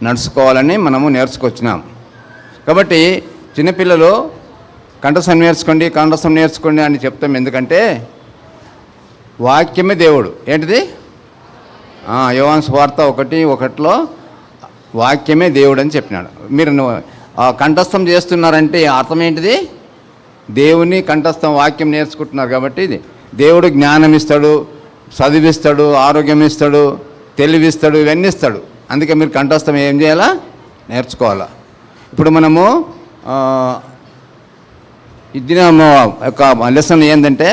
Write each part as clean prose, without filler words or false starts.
నడుచుకోవాలని మనము నేర్చుకొచ్చినాం. కాబట్టి చిన్నపిల్లలు కంఠస్థం నేర్చుకోండి అని చెప్తాం. ఎందుకంటే వాక్యమే దేవుడు. ఏంటిది? యోహాను సువార్త 1:1 వాక్యమే దేవుడు అని చెప్పినాడు. మీరు కంఠస్థం చేస్తున్నారంటే అర్థం ఏంటిది? దేవుని కంఠస్థం వాక్యం నేర్చుకుంటున్నారు కాబట్టి దేవుడు జ్ఞానం ఇస్తాడు, చదివిస్తాడు, ఆరోగ్యం ఇస్తాడు, తెలివిస్తాడు, ఇవన్నీ ఇస్తాడు. అందుకే మీరు కంఠస్థం ఏం చేయాలా? నేర్చుకోవాలా. ఇప్పుడు మనము ఇది యొక్క లెసన్ ఏంటంటే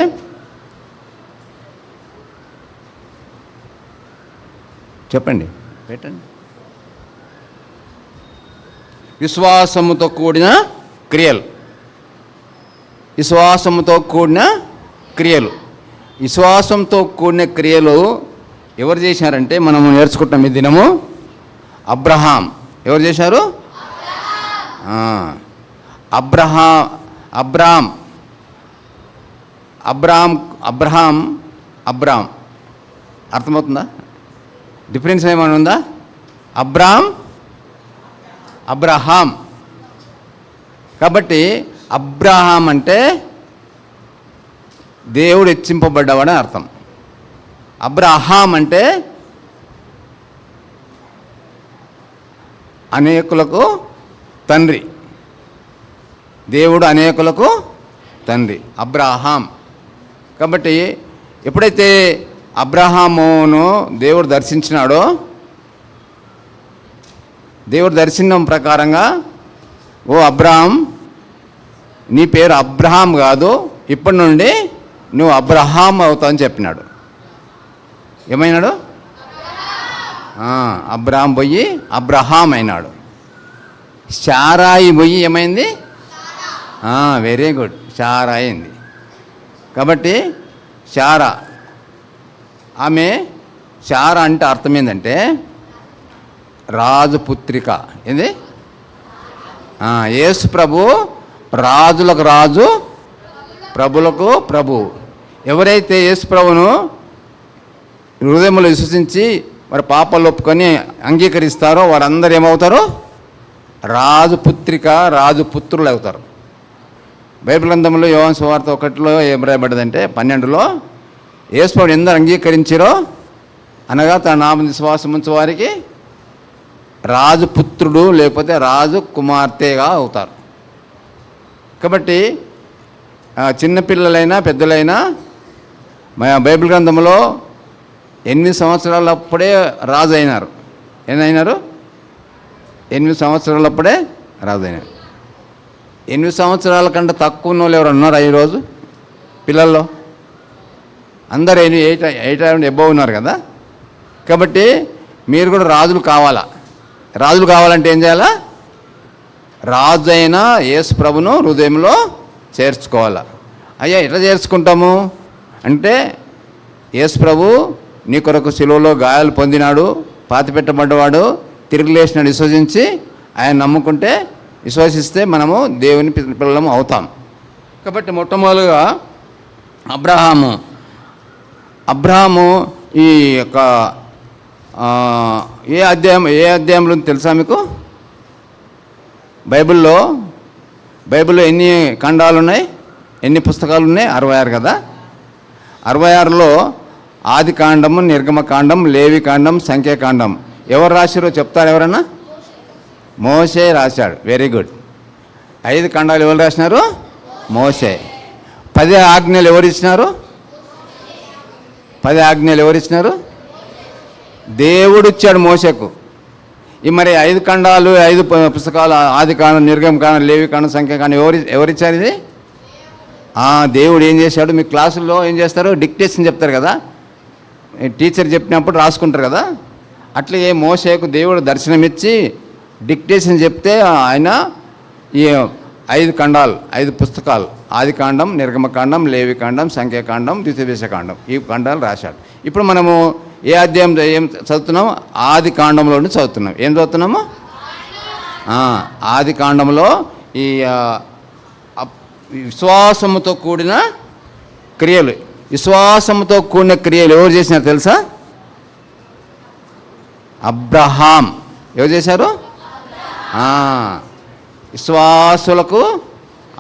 చెప్పండి, పెట్టండి. విశ్వాసముతో కూడిన క్రియలు. విశ్వాసంతో కూడిన క్రియలు. విశ్వాసంతో కూడిన క్రియలు ఎవరు చేశారంటే మనము నేర్చుకుంటాం ఈ దినము. అబ్రహాం. ఎవరు చేశారు? అబ్రామ్. అర్థమవుతుందా? డిఫరెన్స్ ఏమైనా ఉందా? అబ్రహాం. కాబట్టి అబ్రహాం అంటే దేవుడు హెచ్చింపబడ్డవాడని అర్థం. అబ్రహాం అంటే అనేకులకు తండ్రి. దేవుడు అనేకులకు తండ్రి, అబ్రహాం. కాబట్టి ఎప్పుడైతే అబ్రహామును దేవుడు దర్శించినాడో, దేవుడు దర్శనం ప్రకారంగా, ఓ అబ్రహాం, నీ పేరు అబ్రహాం కాదు, ఇప్పటి నుండి నువ్వు అబ్రహాం అవుతావని చెప్పినాడు. ఏమైనాడు? అబ్రహాం పోయి అబ్రహాం అయినాడు. శారాయి పోయి ఏమైంది? వెరీ గుడ్, శారా అయింది. కాబట్టి శారా, ఆమె శారా అంటే అర్థం ఏంటంటే రాజుపుత్రిక. ఏంది? యేసు ప్రభు రాజులకు రాజు, ప్రభులకు ప్రభు. ఎవరైతే యేసు ప్రభును హృదయంలో విశ్వసించి వారి పాపాలు ఒప్పుకొని అంగీకరిస్తారో వారందరూ ఏమవుతారు? రాజుపుత్రిక, రాజుపుత్రులు అవుతారు. బైబిల్ గ్రంథంలో యోహాను సువార్త 1 ఏం రాయబడ్డదంటే 12 యేసు ప్రభువుని ఎందరు అంగీకరించారో అనగా తన నామమున విశ్వాసం ఉంచు వారికి రాజుపుత్రుడు లేకపోతే రాజు కుమార్తెగా అవుతారు. కాబట్టి చిన్నపిల్లలైనా పెద్దలైనా బైబిల్ గ్రంథంలో 8 సంవత్సరాలప్పుడే రాజు అయినారు. ఏమైనారు? 8 సంవత్సరాలప్పుడే రాజు అయినారు. 8 సంవత్సరాల కంటే తక్కువ ఉన్న వాళ్ళు ఎవరు ఉన్నారా ఈరోజు పిల్లల్లో? అందరూ 8 ఎబో ఉన్నారు కదా. కాబట్టి మీరు కూడా రాజులు కావాలా. రాజులు కావాలంటే ఏం చేయాలా? రాజు అయిన యేసు ప్రభును హృదయంలో చేర్చుకోవాలా. అయ్యా ఎట్లా చేర్చుకుంటాము అంటే, యేసు ప్రభు నీ కొరకు శిలువలో గాయాలు పొందినాడు, పాతిపెట్టబడ్డవాడు, తిరిగి లేచినాడు విశ్వసించి ఆయన నమ్ముకుంటే, విశ్వసిస్తే మనము దేవుని పిల్లలము అవుతాం. కాబట్టి మొట్టమొదలుగా అబ్రహాము ఈ యొక్క ఏ అధ్యాయంలో తెలుసా మీకు? బైబిల్లో ఎన్ని ఖండాలు ఉన్నాయి? ఎన్ని పుస్తకాలు ఉన్నాయి? 66 కదా. 66లో ఆది కాండము, నిర్గమకాండం, లేవి కాండం, సంఖ్యాకాండం ఎవరు రాశారో చెప్తారు ఎవరన్నా? మోషే రాశాడు. Very good. 5 ఖండాలు ఎవరు రాసినారు? మోషే. 10 ఆజ్ఞలు ఎవరు ఇచ్చినారు? 10 ఆజ్ఞలు ఎవరు ఇచ్చినారు? దేవుడు ఇచ్చాడు మోషేకు. ఈ మరి 5 ఖండాలు, 5 పుస్తకాలు, ఆది కాండం, నిర్గమకాండం, లేవి కాండం, సంఖ్యాకాండం ఎవరిచ్చారు ఇది? దేవుడు ఏం చేశాడు? మీ క్లాసుల్లో ఏం చేస్తారు? డిక్టేషన్ చెప్తారు కదా, టీచర్ చెప్పినప్పుడు రాసుకుంటారు కదా. అట్లే మోషేకు దేవుడు దర్శనమిచ్చి డిక్టేషన్ చెప్తే ఆయన ఈ 5 ఖండాలు, 5 పుస్తకాలు, ఆది కాండం, నిర్గమకాండం, లేవి కాండం, సంఖ్యాకాండం, ద్వితీయోపదేశకాండం, ఈ ఖండాలు రాశాడు. ఇప్పుడు మనము ఏ అధ్యాయం ఏం చదువుతున్నాము? ఆది కాండంలోని చదువుతున్నాం. ఏం చదువుతున్నాము? ఆది కాండంలో ఈ విశ్వాసముతో కూడిన క్రియలు. విశ్వాసముతో కూడిన క్రియలు ఎవరు చేసినారు తెలుసా? అబ్రహాం. ఎవరు చేశారు? విశ్వాసులకు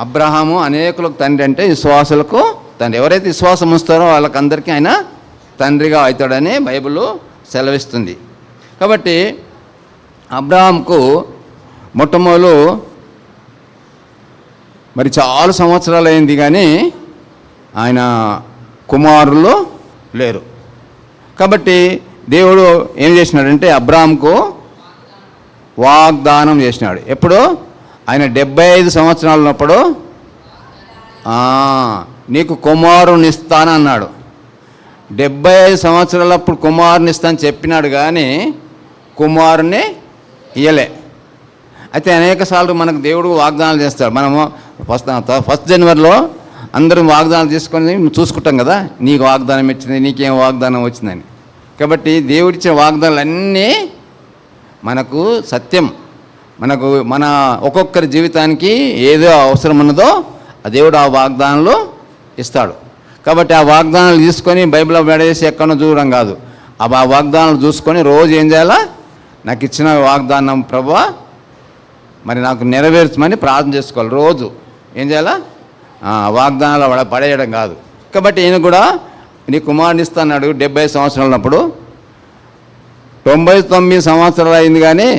అబ్రహాము అనేకులకు తండ్రి అంటే విశ్వాసులకు తండ్రి. ఎవరైతే విశ్వాసం ఉంచుతారో వాళ్ళకందరికీ ఆయన తండ్రిగా అవుతాడని బైబిల్ సెలవిస్తుంది. కాబట్టి అబ్రహాంకు మొట్టమొదలు మరి చాలా సంవత్సరాలు అయింది కానీ ఆయన కుమారులు లేరు. కాబట్టి దేవుడు ఏం చేసినాడంటే అబ్రహాంకు వాగ్దానం చేసినాడు. ఎప్పుడు? ఆయన 75 సంవత్సరాలు ఉన్నప్పుడు నీకు కుమారుని ఇస్తానన్నాడు. 75 సంవత్సరాలప్పుడు కుమారుని ఇస్తాను చెప్పినాడు కానీ కుమారుని ఇయ్యలే. అయితే అనేక సార్లు మనకు దేవుడు వాగ్దానాలు చేస్తాడు. మనము ఫస్ట్ జనవరిలో అందరం వాగ్దానాలు తీసుకొని చూసుకుంటాం కదా, నీకు వాగ్దానం ఇచ్చింది, నీకేం వాగ్దానం వచ్చిందని. కాబట్టి దేవుడిచ్చే వాగ్దానాలన్నీ మనకు సత్యం. మనకు మన ఒక్కొక్కరి జీవితానికి ఏదో అవసరం ఉన్నదో ఆ దేవుడు ఆ వాగ్దానాలు ఇస్తాడు. కాబట్టి ఆ వాగ్దానాలు తీసుకొని బైబిల్లో పడేసి ఎక్కడో చూడడం కాదు. ఆ వాగ్దానాలు చూసుకొని రోజు ఏం చేయాలా? నాకు ఇచ్చిన వాగ్దానం ప్రభువా మరి నాకు నెరవేర్చమని ప్రార్థన చేసుకోవాలి. రోజు ఏం చేయాలా? వాగ్దానాలు పడేయడం కాదు. కాబట్టి ఈయన కూడా నీ కుమారుని ఇస్తాడు 70 సంవత్సరాలు ఉన్నప్పుడు. 99 సంవత్సరాలు అయింది కానీ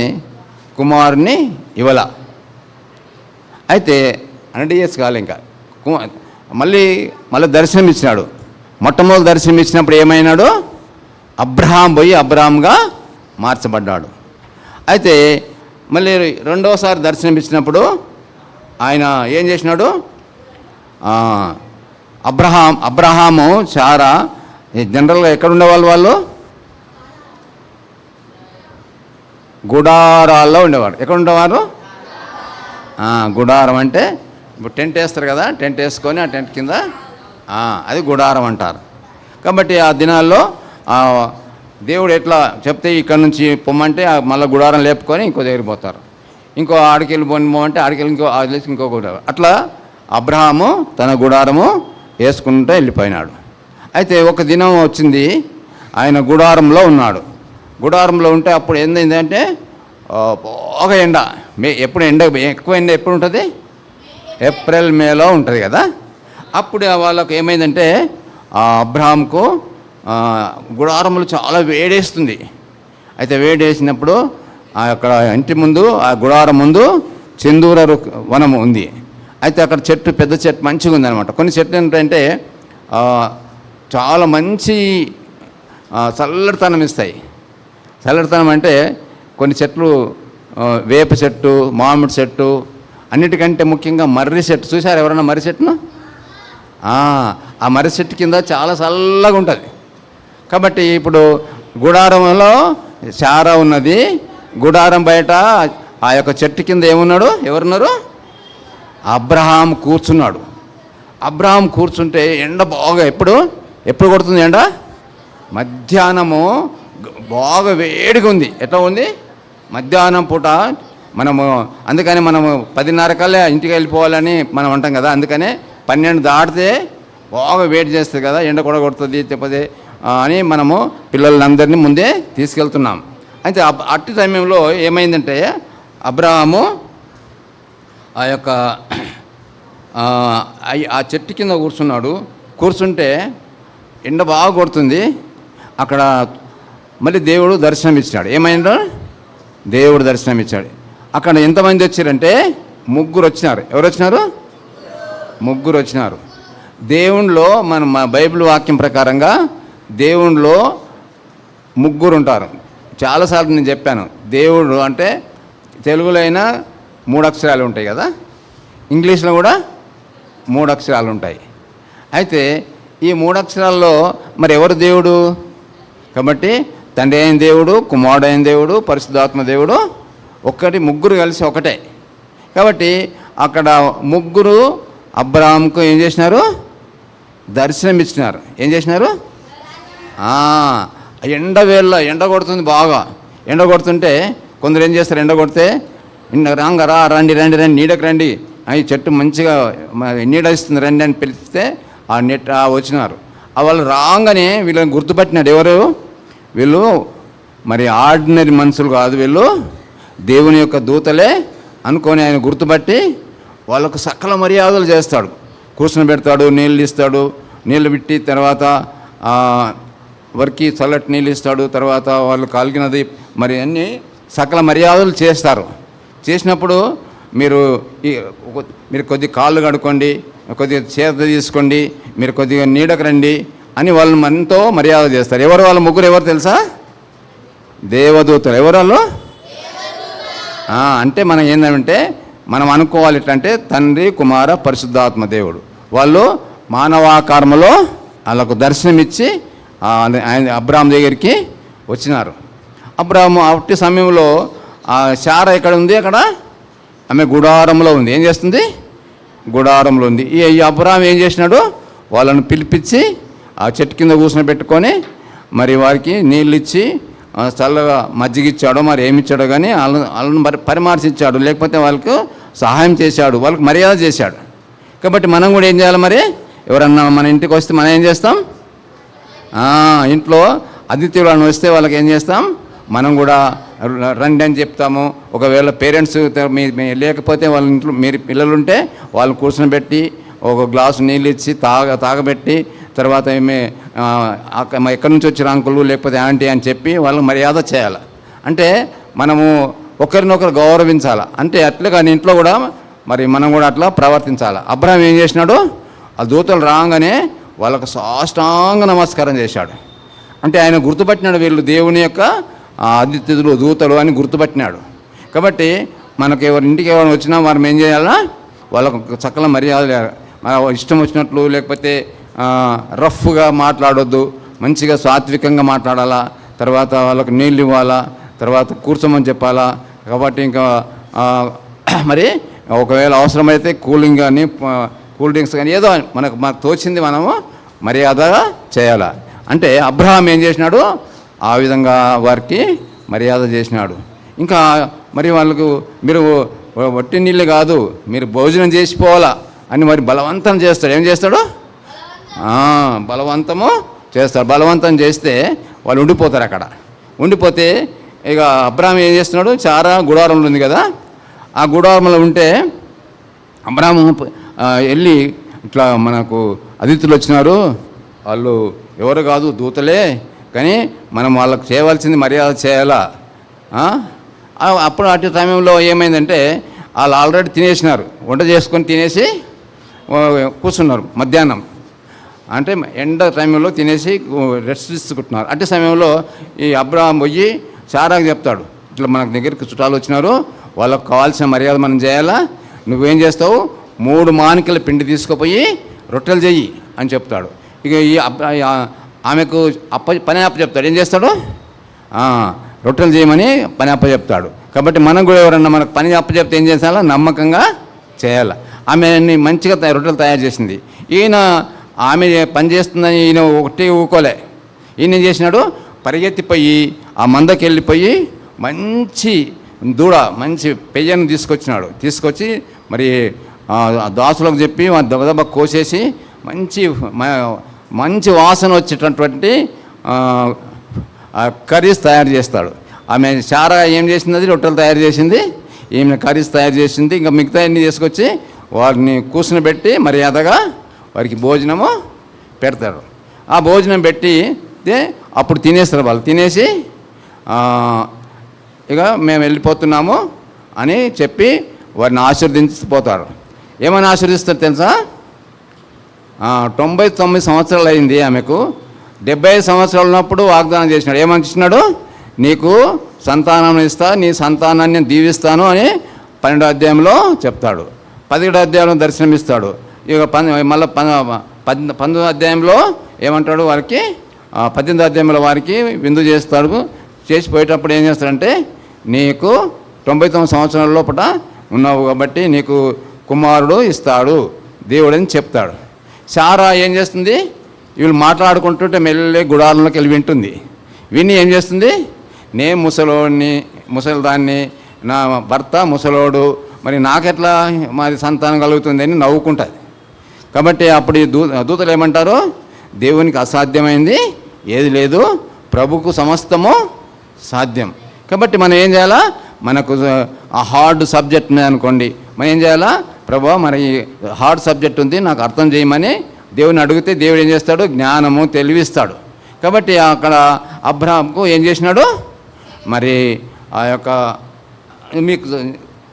కుమారుని ఇవ్వాల. అయితే 100 years కాలే ఇంకా మళ్ళీ దర్శనం ఇచ్చినాడు. మొట్టమొదటి దర్శనం ఇచ్చినప్పుడు ఏమైనాడు? అబ్రహాం పోయి అబ్రహాంగా మార్చబడ్డాడు. అయితే మళ్ళీ రెండోసారి దర్శనం ఇచ్చినప్పుడు ఆయన ఏం చేసినాడు? అబ్రహాము శారా జనరల్గా ఎక్కడ ఉండేవాళ్ళు? వాళ్ళు గుడారాల్లో ఉండేవారు. ఎక్కడ ఉండేవారు? గుడారం అంటే ఇప్పుడు టెంట్ వేస్తారు కదా, టెంట్ వేసుకొని ఆ టెంట్ కింద అది గుడారం అంటారు. కాబట్టి ఆ దినాల్లో దేవుడు ఎట్లా చెప్తే ఇక్కడ నుంచి పొమ్మంటే మళ్ళీ గుడారం లేపుకొని ఇంకో దగ్గరికి పోతారు. ఇంకో ఆడికెళ్ళి పోమంటే ఆడికెళ్ళి ఇంకో గుడారం. అట్లా అబ్రహాము తన గుడారము వేసుకుంటూ వెళ్ళిపోయినాడు. అయితే ఒక దినం వచ్చింది, ఆయన గుడారంలో ఉన్నాడు. గుడారంలో ఉంటే అప్పుడు ఏంటంటే బాగా ఎండ. ఎప్పుడు ఎక్కువ ఎండ ఎప్పుడు ఉంటుంది? ఏప్రిల్ మేలో ఉంటుంది కదా. అప్పుడు వాళ్ళకు ఏమైందంటే అబ్రహాంకు గుడారములు చాలా వేడేస్తుంది. అయితే వేడేసినప్పుడు అక్కడ ఇంటి ముందు ఆ గుడారం ముందు చిందూర వనము ఉంది. అయితే అక్కడ చెట్టు పెద్ద చెట్టు మంచిగా ఉందన్నమాట. కొన్ని చెట్లు ఏంటంటే చాలా మంచి చల్లటితనం ఇస్తాయి. చల్లటితనం అంటే కొన్ని చెట్లు వేప చెట్టు, మామిడి చెట్టు, అన్నిటికంటే ముఖ్యంగా మర్రి చెట్టు. చూసారు ఎవరన్నా మర్రి చెట్టును? ఆ మర్రి చెట్టు కింద చాలా చల్లగా ఉంటుంది. కాబట్టి ఇప్పుడు గుడారంలో శారా ఉన్నది. గుడారం బయట ఆ యొక్క చెట్టు కింద ఏమున్నాడు? ఎవరున్నారు? అబ్రహాం కూర్చున్నాడు. అబ్రహాం కూర్చుంటే ఎండ బాగా ఎప్పుడు కొడుతుంది ఎండ? మధ్యాహ్నము బాగా వేడిగా ఉంది. ఎట్లా ఉంది? మధ్యాహ్నం పూట అందుకని మనము 10:30 కల్లా ఇంటికి వెళ్ళిపోవాలని మనం అంటాం కదా. అందుకనే 12 దాటితే బాగా వేడి చేస్తుంది కదా, ఎండ కూడా కొడుతుంది చెప్పదే అని మనము పిల్లలందరినీ ముందే తీసుకెళ్తున్నాం. అయితే అట్టి సమయంలో ఏమైందంటే అబ్రహాము ఆ యొక్క ఆ చెట్టు కింద కూర్చున్నాడు. కూర్చుంటే ఎండ బాగా కొడుతుంది. అక్కడ మళ్ళీ దేవుడు దర్శనం ఇచ్చాడు. ఏమైందో? దేవుడు దర్శనం ఇచ్చాడు. అక్కడ ఎంతమంది వచ్చారంటే 3 వచ్చినారు. ఎవరు వచ్చినారు? 3 వచ్చినారు. దేవునిలో మా బైబిల్ వాక్యం ప్రకారంగా దేవునిలో 3 ఉంటారు. చాలాసార్లు నేను చెప్పాను. దేవుడు అంటే తెలుగులో అయినా 3 అక్షరాలు ఉంటాయి కదా, ఇంగ్లీష్లో కూడా 3 అక్షరాలు ఉంటాయి. అయితే ఈ 3 అక్షరాల్లో మరి ఎవరు దేవుడు? కాబట్టి తండ్రి అయిన దేవుడు, కుమారుడు అయిన దేవుడు, పరిశుద్ధాత్మ దేవుడు ఒక్కటి, 3 కలిసి ఒకటే. కాబట్టి అక్కడ 3 అబ్రహాంకు ఏం చేసినారు? దర్శనం ఇచ్చినారు. ఏం చేసినారు? ఎండ కొడుతుంది, బాగా ఎండ కొడుతుంటే కొందరు ఏం చేస్తారు? ఎండ కొడితే రండి నీడకు రండి, ఈ చెట్టు మంచిగా నీడ ఇస్తుంది రండి అని పిలిస్తే వచ్చినారు. వాళ్ళు రాగానే వీళ్ళని గుర్తుపట్టినాడు. ఎవరు? వీళ్ళు మరి ఆర్డినరీ మనుషులు కాదు, వీళ్ళు దేవుని యొక్క దూతలే అనుకొని ఆయన గుర్తుపట్టి వాళ్ళకు సకల మర్యాదలు చేస్తాడు. కూర్చుని పెడతాడు, నీళ్ళు ఇస్తాడు, నీళ్ళు పెట్టి తర్వాత వారికి చల్లటి నీళ్ళు ఇస్తాడు, తర్వాత వాళ్ళు కాలిగినది మరి అన్నీ సకల మర్యాదలు చేస్తారు. చేసినప్పుడు మీరు కొద్దిగా కాళ్ళు కడుక్కోండి, కొద్దిగా చేత తీసుకోండి, మీరు కొద్దిగా నీడకు రండి అని వాళ్ళు మనతో మర్యాద చేస్తారు. ఎవరు వాళ్ళ ముగ్గురు ఎవరు తెలుసా? దేవదూతలు. ఎవరు వాళ్ళు? అంటే మనం ఏంటంటే మనం అనుకోవాలి ఎట్లంటే తండ్రి, కుమార, పరిశుద్ధాత్మ దేవుడు వాళ్ళు మానవాకారంలో వాళ్ళకు దర్శనమిచ్చి ఆయన అబ్రాహాము దగ్గరికి వచ్చినారు. అబ్రాహాము అట్టి సమయంలో శారా ఎక్కడ ఉంది? అక్కడ ఆమె గుడారంలో ఉంది. ఏం చేస్తుంది? గుడారంలో ఉంది. ఈ అబ్రాహాము ఏం చేసినాడు? వాళ్ళను పిలిపించి ఆ చెట్టు కింద కూర్చొని పెట్టుకొని మరి వారికి నీళ్ళు ఇచ్చి చల్లగా మజ్జిగిచ్చాడో మరి ఏమిచ్చాడో కానీ వాళ్ళని పరిమార్శించాడు, లేకపోతే వాళ్ళకు సహాయం చేశాడు, వాళ్ళకి మర్యాద చేశాడు. కాబట్టి మనం కూడా ఏం చేయాలి? మరి ఎవరన్నా మన ఇంటికి వస్తే మనం ఏం చేస్తాం? ఇంట్లో అతిథులను వస్తే వాళ్ళకి ఏం చేస్తాం? మనం కూడా రండి అని చెప్తాము. ఒకవేళ పేరెంట్స్ లేకపోతే వాళ్ళ ఇంట్లో మీరు పిల్లలుంటే వాళ్ళు కూర్చొని పెట్టి ఒక గ్లాసు నీళ్ళు ఇచ్చి తాగబెట్టి తర్వాత ఎక్కడి నుంచి వచ్చిన అంకులు లేకపోతే ఆంటీ అని చెప్పి వాళ్ళకి మర్యాద చేయాలి. అంటే మనము ఒకరినొకరు గౌరవించాలి. అంటే అట్లే కానీ ఇంట్లో కూడా మరి మనం కూడా అట్లా ప్రవర్తించాలి. అబ్రాహాం ఏం చేసినాడు? ఆ దూతలు రాగానే వాళ్ళకు సాష్టాంగ నమస్కారం చేశాడు. అంటే ఆయన గుర్తుపట్టినాడు వీళ్ళు దేవుని యొక్క అతిథులు, దూతలు అని గుర్తుపట్టినాడు. కాబట్టి మనకు ఇంటికి ఎవరైనా వచ్చినా మనం ఏం చేయాలా? వాళ్ళకు చక్కల మర్యాద ఇష్టం వచ్చినట్లు లేకపోతే రఫ్గా మాట్లాడొద్దు, మంచిగా సాత్వికంగా మాట్లాడాలా, తర్వాత వాళ్ళకు నీళ్ళు ఇవ్వాలా, తర్వాత కూర్చోమని చెప్పాలా. కాబట్టి ఇంకా మరి ఒకవేళ అవసరమైతే కూలింగ్ కానీ కూల్ డ్రింక్స్ కానీ ఏదో మనకు తోచింది మనము మర్యాదగా చేయాలా. అంటే అబ్రహాం ఏం చేసినాడు? ఆ విధంగా వారికి మర్యాద చేసినాడు. ఇంకా మరి వాళ్ళకు మీరు వట్టి నీళ్ళు కాదు, మీరు భోజనం చేసిపోవాలా అని మరి బలవంతం చేస్తాడు. ఏం చేస్తాడు? బలవంతము చేస్తాడు. బలవంతం చేస్తే వాళ్ళు ఉండిపోతారు. అక్కడ ఉండిపోతే ఇక అబ్రాహాం ఏం చేస్తున్నాడు? చారా గుడారంలో ఉంది కదా, ఆ గుడారంలో ఉంటే అబ్రాహాము వెళ్ళి ఇట్లా మనకు అతిథులు వచ్చినారు, వాళ్ళు ఎవరు కాదు దూతలే, కానీ మనం వాళ్ళకు చేయవలసింది మర్యాద చేయాలా. అప్పుడు అటు సమయంలో ఏమైందంటే వాళ్ళు ఆల్రెడీ తినేసినారు, వంట చేసుకొని తినేసి కూర్చున్నారు. మధ్యాహ్నం అంటే ఎండ టైంలో తినేసి రెస్ట్ తీసుకుంటున్నారు. అట్టి సమయంలో ఈ అబ్రహాం పోయి చారాకు చెప్తాడు, ఇట్లా మన దగ్గరికి చుట్టాలు వచ్చినారు, వాళ్ళకు కావాల్సిన మర్యాద మనం చేయాలా, నువ్వేం చేస్తావు? 3 మానికల పిండి తీసుకుపోయి రొట్టెలు చెయ్యి అని చెప్తాడు. ఇక ఈ ఆమెకు పని చెప్తాడు. ఏం చేస్తాడు? రొట్టెలు చేయమని పని చెప్తాడు. కాబట్టి మనం కూడా ఎవరన్నా మనకు పని చెప్తే ఏం చేయాలా? నమ్మకంగా చేయాలి. ఆమెని మంచిగా రొట్టెలు తయారు చేసింది. ఈయన ఆమె పని చేస్తుందని ఈయన ఒకటి ఊకోలే. ఈయన ఏం చేసినాడు? పరిగెత్తిపోయి ఆ మందకి వెళ్ళిపోయి మంచి మంచి పెయ్యను తీసుకొచ్చి మరి దాసులకు చెప్పి దబదబ కోసేసి మంచి వాసన వచ్చేటటువంటి కర్రీస్ తయారు చేస్తాడు. ఆమె చారా ఏం చేసింది? రొట్టెలు తయారు చేసింది, ఈమె కర్రీస్ తయారు చేసింది. ఇంకా మిగతా అన్ని తీసుకొచ్చి వారిని కూర్చుని పెట్టి మర్యాదగా వారికి భోజనము పెడతాడు. ఆ భోజనం పెట్టి అప్పుడు తినేస్తారు. వాళ్ళు తినేసి ఇక మేము వెళ్ళిపోతున్నాము అని చెప్పి వారిని ఆశీర్వదించిపోతారు. ఏమని ఆశీర్వదిస్తారు తెలుసా? 99 సంవత్సరాలు అయింది ఆమెకు. 75 సంవత్సరాలు ఉన్నప్పుడు వాగ్దానం చేసినాడు. ఏమని ఇచ్చినాడు? నీకు సంతానం ఇస్తా, నీ సంతానాన్ని దీవిస్తాను అని 12వ అధ్యాయంలో చెప్తాడు. 17వ అధ్యాయంలో దర్శనమిస్తాడు. ఇక మళ్ళీ 19వ అధ్యాయంలో ఏమంటాడు? వారికి 18వ అధ్యాయంలో వారికి విందు చేస్తాడు. చేసిపోయేటప్పుడు ఏం చేస్తాడంటే, నీకు 99 సంవత్సరాల లోపల ఉన్నావు కాబట్టి నీకు కుమారుడు ఇస్తాడు దేవుడు అని చెప్తాడు. శారా ఏం చేస్తుంది? వీళ్ళు మాట్లాడుకుంటుంటే మెల్లే గుడారంలోకి వెళ్ళి వింటుంది. విని ఏం చేస్తుంది? నేను ముసలిదాన్ని, నా భర్త ముసలోడు, మరి నాకెట్లా మరి సంతానం కలుగుతుంది అని నవ్వుకుంటుంది. కాబట్టి అప్పుడు దూతలు ఏమంటారు? దేవునికి అసాధ్యమైంది ఏది లేదు, ప్రభుకు సమస్తము సాధ్యం. కాబట్టి మనం ఏం చేయాలా? మనకు ఆ హార్డ్ సబ్జెక్ట్ ఉంది అనుకోండి, మనం ఏం చేయాలా? ప్రభువా మరి హార్డ్ సబ్జెక్ట్ ఉంది, నాకు అర్థం చేయమని దేవుని అడిగితే దేవుడు ఏం చేస్తాడు? జ్ఞానము తెలివిస్తాడు. కాబట్టి అక్కడ అబ్రహాంకు ఏం చేసినాడు? మరి ఆ యొక్క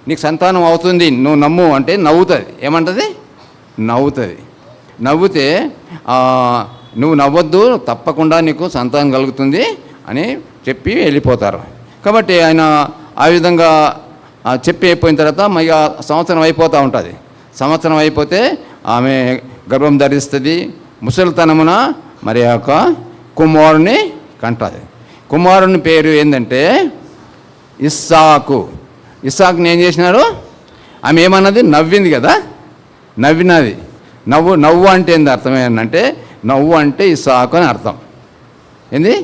నీకు సంతానం అవుతుంది, నువ్వు నమ్ము అంటే నవ్వుతుంది. ఏమంటుంది? నవ్వుతుంది. నవ్వుతే నువ్వు నవ్వొద్దు, తప్పకుండా నీకు సంతానం కలుగుతుంది అని చెప్పి వెళ్ళిపోతారు. కాబట్టి ఆయన ఆ విధంగా చెప్పి అయిపోయిన తర్వాత ఇక సంవత్సరం అయిపోతూ ఉంటుంది. సంవత్సరం అయిపోతే ఆమె గర్భం ధరిస్తుంది. ముసలితనమున మరి ఆ యొక్క కుమారుని కంటుంది. కుమారుని పేరు ఏంటంటే ఇస్సాకు. ఇస్సాకుని ఏం చేసినారు? ఆమె ఏమన్నది? నవ్వింది కదా, నవ్వినది. నవ్వు అంటే ఏంది అర్థం? ఏంటంటే నవ్వు అంటే ఇస్సాకు అని అర్థం. ఏంది?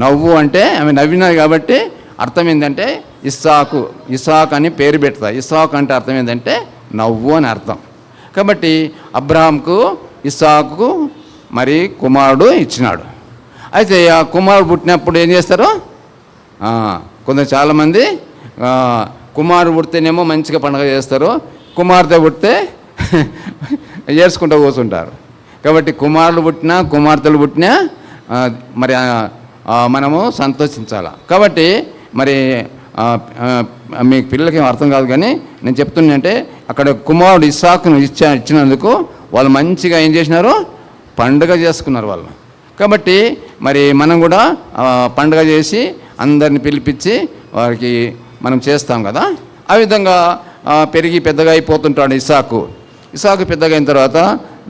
నవ్వు అంటే ఆమె నవ్వినది కాబట్టి అర్థం ఏంటంటే ఇస్సాకు అని పేరు పెడతా. ఇస్సాకు అంటే అర్థం ఏంటంటే నవ్వు అని అర్థం. కాబట్టి అబ్రహాంకు ఇస్సాకు మరి కుమారుడు ఇచ్చినాడు. అయితే ఆ కుమారుడు పుట్టినప్పుడు ఏం చేస్తారు? కొందరు చాలామంది కుమారుడు పుడితేనేమో మంచిగా పండుగ చేస్తారు, కుమార్తె పుడితే ఏడ్చుకుంటూ కూర్చుంటారు. కాబట్టి కుమారులు పుట్టినా కుమార్తెలు పుట్టినా మరి మనము సంతోషించాలి. కాబట్టి మరి మీ పిల్లలకి అర్థం కాదు, కానీ నేను చెప్తున్నా అక్కడ కుమారుడు ఇస్సాకును ఇచ్చినందుకు వాళ్ళు మంచిగా ఏం చేసినారు? పండుగ చేసుకున్నారు వాళ్ళు. కాబట్టి మరి మనం కూడా పండుగ చేసి అందరిని పిలిపించి వారికి మనం చేస్తాం కదా. ఆ విధంగా పెరిగి పెద్దగా అయిపోతుంటాడు ఇస్సాకు పెద్దగా అయిన తర్వాత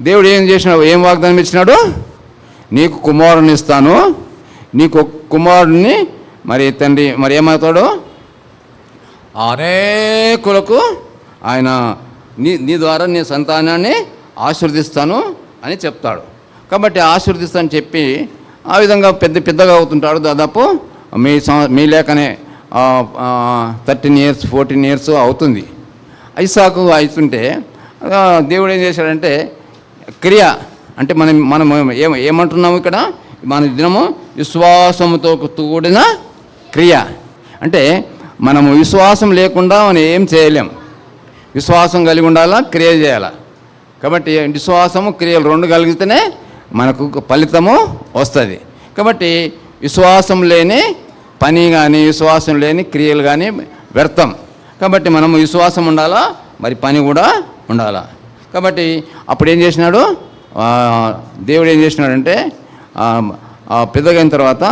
దేవుడు ఏం చేసినాడు? ఏం వాగ్దానం ఇచ్చినాడు? నీకు కుమారుని ఇస్తాను, నీకు కుమారుడిని మరి తండ్రి మరి ఏమవుతాడు? అనేకులకు ఆయన నీ ద్వారా నీ సంతానాన్ని ఆశీర్వదిస్తాను అని చెప్తాడు. కాబట్టి ఆశీర్వదిస్తానని చెప్పి ఆ విధంగా పెద్దగా అవుతుంటాడు. దాదాపు మీ లేకనే 13 years 14 years అవుతుంది. ఇస్సాకు అవుతుంటే దేవుడు ఏం చేశాడంటే క్రియ అంటే మనం ఏమంటున్నాము ఇక్కడ? మన దినము విశ్వాసముతో కూడిన క్రియ. అంటే మనము విశ్వాసం లేకుండా మనం ఏం చేయలేం. విశ్వాసం కలిగి ఉండాలా, క్రియ చేయాలా. కాబట్టి విశ్వాసము క్రియలు రెండు కలిగితేనే మనకు ఫలితము వస్తుంది. కాబట్టి విశ్వాసం లేని పని కానీ విశ్వాసం లేని క్రియలు కానీ వ్యర్థం. కాబట్టి మనము విశ్వాసం ఉండాలా, మరి పని కూడా ఉండాలా. కాబట్టి అప్పుడు ఏం చేసినాడు? దేవుడు ఏం చేసినాడంటే పెద్దగైన తర్వాత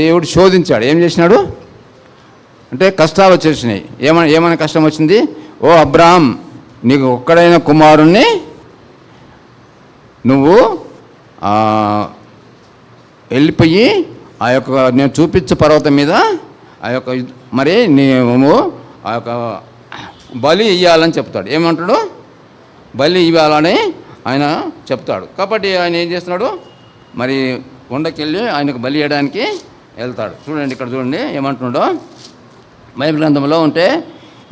దేవుడు శోధించాడు. ఏం చేసినాడు అంటే కష్టాలు వచ్చేసినాయి. ఏమైనా కష్టం వచ్చింది? ఓ అబ్రహాం, నీకు ఒక్కడైన కుమారుణ్ణి నువ్వు వెళ్ళిపోయి ఆ యొక్క నేను చూపించే పర్వతం మీద ఆ యొక్క మరి నీవు ఆ యొక్క బలి ఇవ్వాలని చెప్తాడు. ఏమంటాడు? బలి ఇవ్వాలని ఆయన చెప్తాడు. కాబట్టి ఆయన ఏం చేస్తున్నాడు? మరి కొండకెళ్ళి ఆయనకు బలి ఇవ్వడానికి వెళ్తాడు. చూడండి, ఇక్కడ చూడండి ఏమంటున్నాడో. బైబిల్ గ్రంథంలో ఉంటే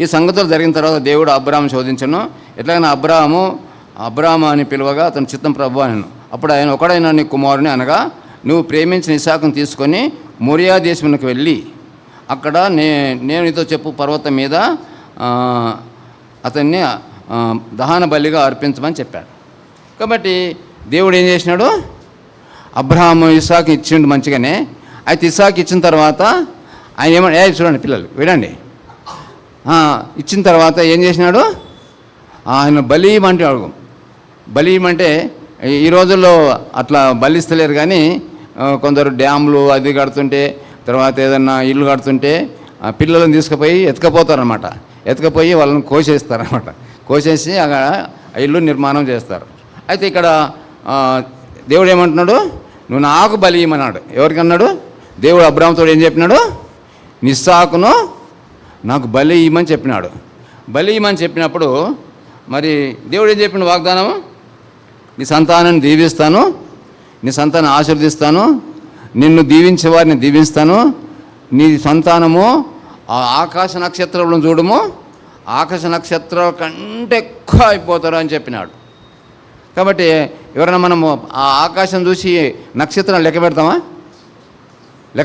ఈ సంగతులు జరిగిన తర్వాత దేవుడు అబ్రాహాము శోధించను. ఎట్లాగైనా అబ్రాహాము అని పిలువగా అతను చిత్తం ప్రభు అని. అప్పుడు ఆయన ఒకడైనా నీ కుమారుని అనగా నువ్వు ప్రేమించిన ఇస్సాకును తీసుకొని మోరియా దేశమునకు వెళ్ళి అక్కడ నేను నీతో చెప్పు పర్వతం మీద అతన్ని దహన బలిగా అర్పించమని చెప్పాడు. కాబట్టి దేవుడు ఏం చేసినాడు? అబ్రహాము ఇస్సాకు ఇచ్చిండు మంచిగానే. అయితే ఇస్సాకు ఇచ్చిన తర్వాత ఆయన చూడండి పిల్లలు వినండి, ఇచ్చిన తర్వాత ఏం చేసినాడు? ఆయన బలి ఇవ్వమంటే ఈ రోజుల్లో అట్లా బలిస్తలేరు, కానీ కొందరు డ్యామ్లు అది కడుతుంటే తర్వాత ఏదన్నా ఇల్లు కడుతుంటే పిల్లలను తీసుకుపోయి ఎత్తుకపోతారనమాట. ఎత్తుకపోయి వాళ్ళని కోసేస్తారనమాట. కోసేసి అక్కడ ఇల్లు నిర్మాణం చేస్తారు. అయితే ఇక్కడ దేవుడు ఏమంటున్నాడు? నువ్వు నాకు బలి ఇవ్వమన్నాడు. ఎవరికి అన్నాడు? దేవుడు అబ్రాహాముతో ఏం చెప్పినాడు? ఇస్సాకును నాకు బలి ఇవ్వమని చెప్పినాడు. బలి ఇవ్వమని చెప్పినప్పుడు మరి దేవుడు ఏం చెప్పిన వాగ్దానం? నీ సంతానాన్ని దీవిస్తాను, నీ సంతానం ఆశీర్వదిస్తాను, నిన్ను దీవించే వారిని దీవిస్తాను, నీ సంతానము ఆకాశ నక్షత్రాలను చూడము, ఆకాశ నక్షత్రాల కంటే ఎక్కువ అయిపోతారు అని చెప్పినాడు. కాబట్టి ఎవరైనా మనము ఆ ఆకాశం చూసి నక్షత్రాలు లెక్క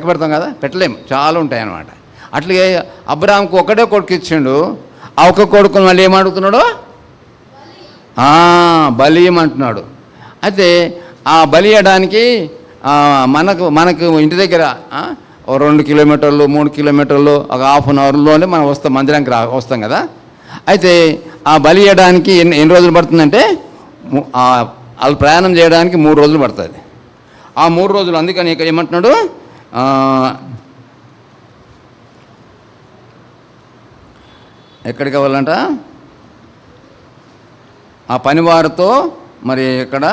పెడతాం కదా, పెట్టలేము, చాలా ఉంటాయి అన్నమాట. అట్లాగే అబ్రాహాంకు ఒకటే కొడుకు ఇచ్చిండు. ఆ ఒక్క కొడుకుని మళ్ళీ ఏమడుగుతున్నాడు? బలి ఇవ్వమంటున్నాడు. అయితే ఆ బలి ఇవ్వడానికి మనకు ఇంటి దగ్గర 2 కిలోమీటర్లు 3 కిలోమీటర్లు ఒక హాఫ్ అన్ అవర్లోనే మనం మందిరానికి వస్తాం కదా. అయితే ఆ బలి ఇవ్వడానికి ఎన్ని రోజులు పడుతుందంటే వాళ్ళు ప్రయాణం చేయడానికి 3 రోజులు పడుతుంది. ఆ 3 రోజులు అందుకని ఇక్కడ ఏమంటున్నాడు, ఎక్కడికి వెళ్ళాలంట? ఆ పనివారితో మరి ఇక్కడ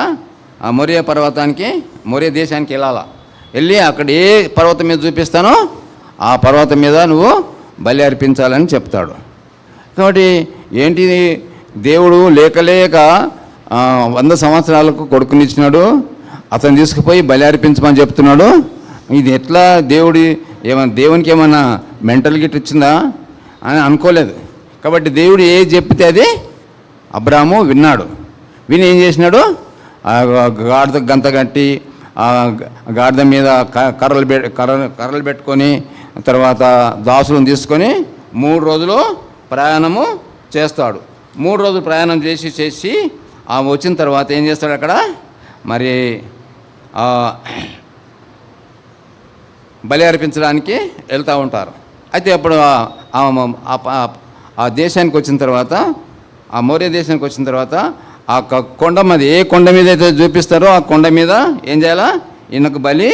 ఆ మొరియా పర్వతానికి, మొరియా దేశానికి వెళ్ళి అక్కడ ఏ పర్వతం మీద చూపిస్తానో ఆ పర్వతం మీద నువ్వు బలి అర్పించాలని చెప్తాడు. కాబట్టి ఏంటి, దేవుడు లేక 100 సంవత్సరాలకు కొడుకునిచ్చినాడు, అతను తీసుకుపోయి బలి అర్పించమని చెప్తున్నాడు. ఇది ఎట్లా దేవునికి ఏమన్నా మెంటల్ గిట్ ఇచ్చిందా అని అనుకోలేదు. కాబట్టి దేవుడు ఏది చెప్తే అది అబ్రాహాము విన్నాడు. విని ఏం చేసినాడు, గాడిద గంత కట్టి ఆ గాడిద మీద కర్రలు పెట్టుకొని తర్వాత దాసులను తీసుకొని 3 రోజులు ప్రయాణము చేస్తాడు. 3 రోజులు ప్రయాణం చేసి వచ్చిన తర్వాత ఏం చేస్తాడు, అక్కడ మరి బలి అర్పించడానికి వెళ్తూ ఉంటారు. అయితే అప్పుడు ఆ దేశానికి వచ్చిన తర్వాత, ఆ మోరియా దేశానికి వచ్చిన తర్వాత ఆ కొండ మీద, ఏ కొండ మీద అయితే చూపిస్తారో ఆ కొండ మీద ఏం చేయాలా, ఈయనకు బలి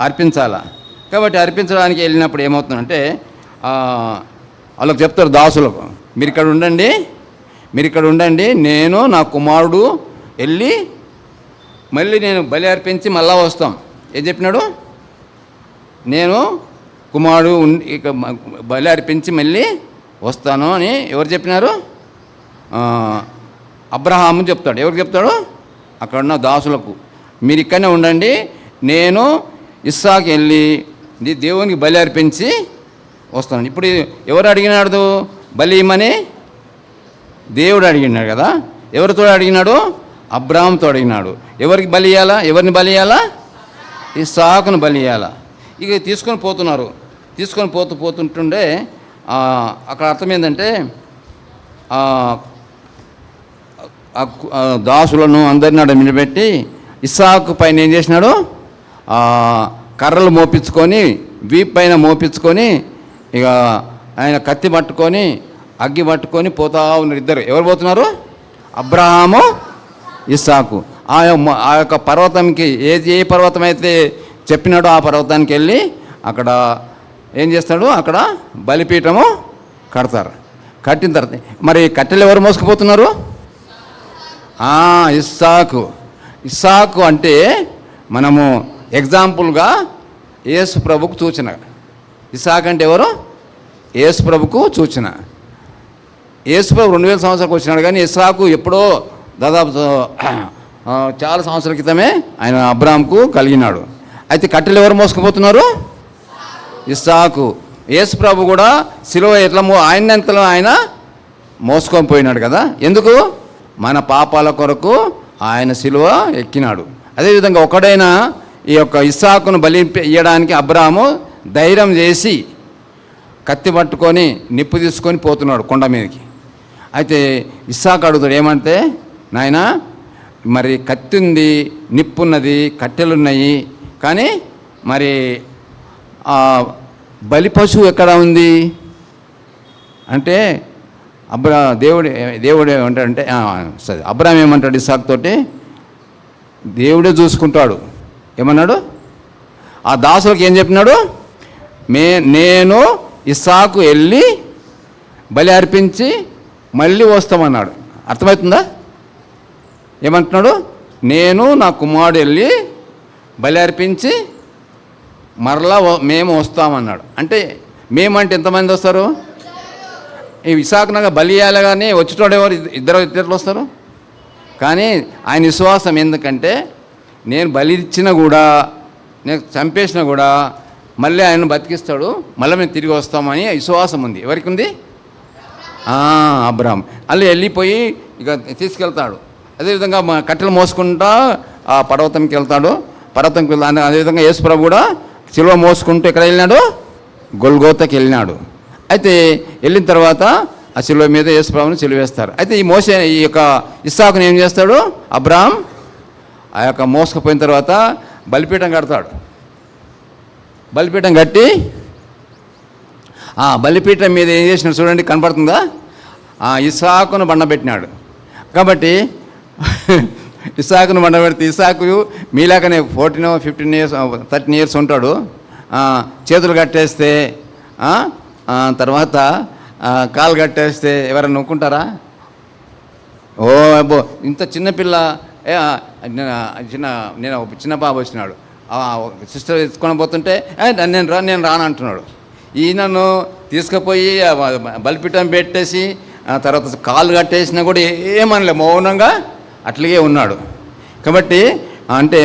అర్పించాలా. కాబట్టి అర్పించడానికి వెళ్ళినప్పుడు ఏమవుతుందంటే వాళ్ళకి చెప్తారు దాసులకు, మీరు ఇక్కడ ఉండండి, నేను నా కుమారుడు వెళ్ళి మళ్ళీ నేను బలి అర్పించి మళ్ళా వస్తాం. ఏం చెప్పినాడు, నేను కుమారుడు ఇక బలి అర్పించి మళ్ళీ వస్తాను అని ఎవరు చెప్పినారు? అబ్రహాము చెప్తాడు. ఎవరు చెప్తాడు? అక్కడున్న దాసులకు, మీరు ఇక్కడనే ఉండండి, నేను ఇస్సాకు వెళ్ళి దేవునికి బలి అర్పించి వస్తాను. ఇప్పుడు ఎవరు అడిగినాడు బలి ఇమ్మని? దేవుడు అడిగినాడు కదా. ఎవరితో అడిగినాడు? అబ్రాహాంతో అడిగినాడు. ఎవరికి బలి ఇవ్వాలా? ఎవరిని బలి ఇవ్వాలా? ఇస్సాకును బలి ఇవ్వాలా. ఇక తీసుకొని పోతుంటుండే అక్కడ అర్థం ఏంటంటే దాసులను అందరిని అక్కడ నిలబెట్టి ఇస్సాకు పైన ఏం చేసినాడు, కర్రలు మోపించుకొని వీపు పైన మోపించుకొని ఇక ఆయన కత్తి పట్టుకొని అగ్గి పట్టుకొని పోతా ఉన్నారు ఇద్దరు. ఎవరు పోతున్నారు? అబ్రహాము, ఇస్సాకు. ఆ యొక్క పర్వతంకి ఏ పర్వతం అయితే చెప్పినాడో ఆ పర్వతానికి వెళ్ళి అక్కడ ఏం చేస్తాడు, అక్కడ బలిపీఠము కడతారు. కట్టిన తర్వాత మరి కట్టెలు ఎవరు మోసుకుపోతున్నారు? ఇస్సాకు అంటే మనము ఎగ్జాంపుల్గా యేసు ప్రభుకు సూచన. ఇస్సాకు అంటే ఎవరు? యేసు ప్రభుకు సూచన. యేసు ప్రభు 2000 సంవత్సరాలకు వచ్చినాడు, కానీ ఇస్సాకు ఎప్పుడో దాదాపు చాలా సంవత్సరాల క్రితమే ఆయన అబ్రాహాంకు కలిగినాడు. అయితే కట్టెలు ఎవరు మోసుకుపోతున్నారు? ఇస్సాకు. యేసు ప్రభు కూడా సిలువ ఎట్లా ఆయనంతలో ఆయన మోసుకొని పోయినాడు కదా. ఎందుకు? మన పాపాల కొరకు ఆయన సిలువ ఎక్కినాడు. అదేవిధంగా ఒకడైనా ఈ యొక్క ఇస్సాకును బలి ఇవ్వడానికి అబ్రాహాము ధైర్యం చేసి కత్తి పట్టుకొని నిప్పు తీసుకొని పోతున్నాడు కొండ మీదకి. అయితే ఇస్సాకు అడుగుతాడు, ఏమంటే నాయనా మరి కత్తి ఉంది, నిప్పున్నది, కట్టెలున్నాయి, కానీ మరి బలి పశువు ఎక్కడ ఉంది అంటే దేవుడు ఏమంటాడంటే సరే అబ్రాహాం ఏమంటాడు ఇస్సాకు తోటి, దేవుడే చూసుకుంటాడు. ఏమన్నాడు? ఆ దాసులకు ఏం చెప్పినాడు? నేను ఇస్సాకు వెళ్ళి బలి అర్పించి మళ్ళీ వస్తామన్నాడు. అర్థమవుతుందా? ఏమంటున్నాడు? నేను నా కుమారుడు వెళ్ళి బలి అర్పించి మరలా మేము వస్తామన్నాడు. అంటే మేమంటే ఎంతమంది వస్తారు? ఈ ఇస్సాకునగా బలి ఇవ్వాలి, కానీ వచ్చేటోడు ఎవరు? ఇద్దరు వస్తారు. కానీ ఆయన విశ్వాసం ఎందుకంటే నేను బలి ఇచ్చినా కూడా, నేను చంపేసినా కూడా మళ్ళీ ఆయన బతికిస్తాడు, మళ్ళీ మేము తిరిగి వస్తామని విశ్వాసం ఉంది. ఎవరికి ఉంది? అబ్రాహాం. అల్లి వెళ్ళిపోయి ఇక తీసుకెళ్తాడు. అదేవిధంగా కట్టెలు మోసుకుంటా ఆ పర్వతంకి వెళ్తాడు. పర్వతంకి వెళ్తాడు. అదేవిధంగా యేసు ప్రభు కూడా సిలువ మోసుకుంటూ ఎక్కడ వెళ్ళినాడు? గొల్గోతకి వెళ్ళినాడు. అయితే వెళ్ళిన తర్వాత ఆ శిలువ మీద యేసుప్రభుని సిలువేస్తారు. అయితే ఈ యొక్క ఇస్సాకుని ఏం చేస్తాడు అబ్రాహాం? ఆ యొక్క మోసుకుపోయిన తర్వాత బలిపీఠం కడతాడు. బలిపీఠం కట్టి బలిపీఠం మీద ఏం చేసినాడు చూడండి, కనపడుతుందా? ఇస్సాకును బండబెట్టినాడు. కాబట్టి ఇస్సాకును బండబెడితే ఇస్సాకు మీలాకనే 14 15 years 13 years ఉంటాడు. చేతులు కట్టేస్తే తర్వాత కాలు కట్టేస్తే ఎవరైనా నొక్కుంటారా? ఓ అబ్బో, ఇంత చిన్నపిల్ల నేను ఒక చిన్న బాబు వచ్చినాడు, సిస్టర్ ఎత్తుకొని పోతుంటే నేను రాను అంటున్నాడు. ఈయనను తీసుకుపోయి బలిపీఠం పెట్టేసి తర్వాత కాలు కట్టేసినా కూడా ఏమనలే, మౌనంగా అట్లాగే ఉన్నాడు. కాబట్టి అంటే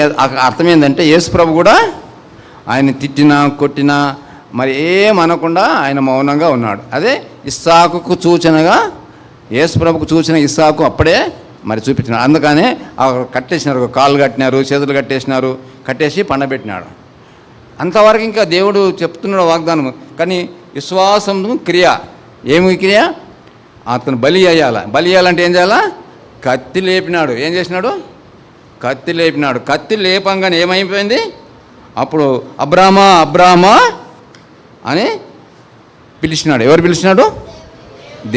అర్థం ఏంటంటే యేసుప్రభు కూడా ఆయన తిట్టినా కొట్టినా మరి ఏమనకుండా ఆయన మౌనంగా ఉన్నాడు. అదే ఇస్సాకుకు సూచనగా యేసుప్రభుకు సూచన ఇస్సాకు అప్పుడే మరి చూపించినాడు. అందుకనే కట్టేసినారు, కాళ్ళు కట్టినారు, చేతులు కట్టేసినారు, కట్టేసి పండబెట్టినాడు. అంతవరకు ఇంకా దేవుడు చెప్తున్నాడు వాగ్దానం. కానీ విశ్వాసం క్రియ, ఏమి క్రియ? అతను బలి అయ్యాలంటే ఏం చేయాలా? కత్తి లేపినాడు. ఏం చేసినాడు? కత్తి లేపినాడు. కత్తి లేపంగానే ఏమైపోయింది? అప్పుడు అబ్రామా అని పిలిచినాడు. ఎవరు పిలిచినాడు?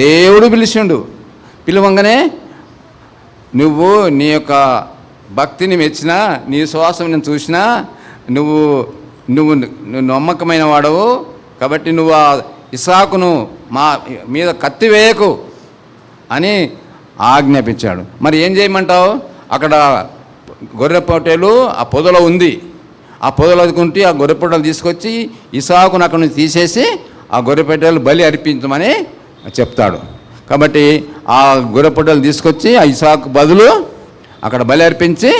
దేవుడు పిలిచిండు. పిలవంగానే నువ్వు నీ యొక్క భక్తిని మెచ్చినా, నీ విశ్వాసం నేను చూసినా, నువ్వు నమ్మకమైన వాడవు, కాబట్టి నువ్వు ఆ ఇస్సాకును మా మీద కత్తి వేయకు అని ఆజ్ఞాపించాడు. మరి ఏం చేయమంటావు? అక్కడ గొర్రె పొట్టేలు ఆ పొదలో ఉంది. ఆ పొదలు అదుకుంటే ఆ గొర్రె పొట్టలు తీసుకొచ్చి ఇస్సాకును అక్కడి నుంచి తీసేసి ఆ గొర్రె పొట్టేలు బలి అర్పించమని చెప్తాడు. కాబట్టి ఆ గొర్రె పొట్టలు తీసుకొచ్చి ఆ ఇస్సాకు బదులు అక్కడ బలి అర్పించి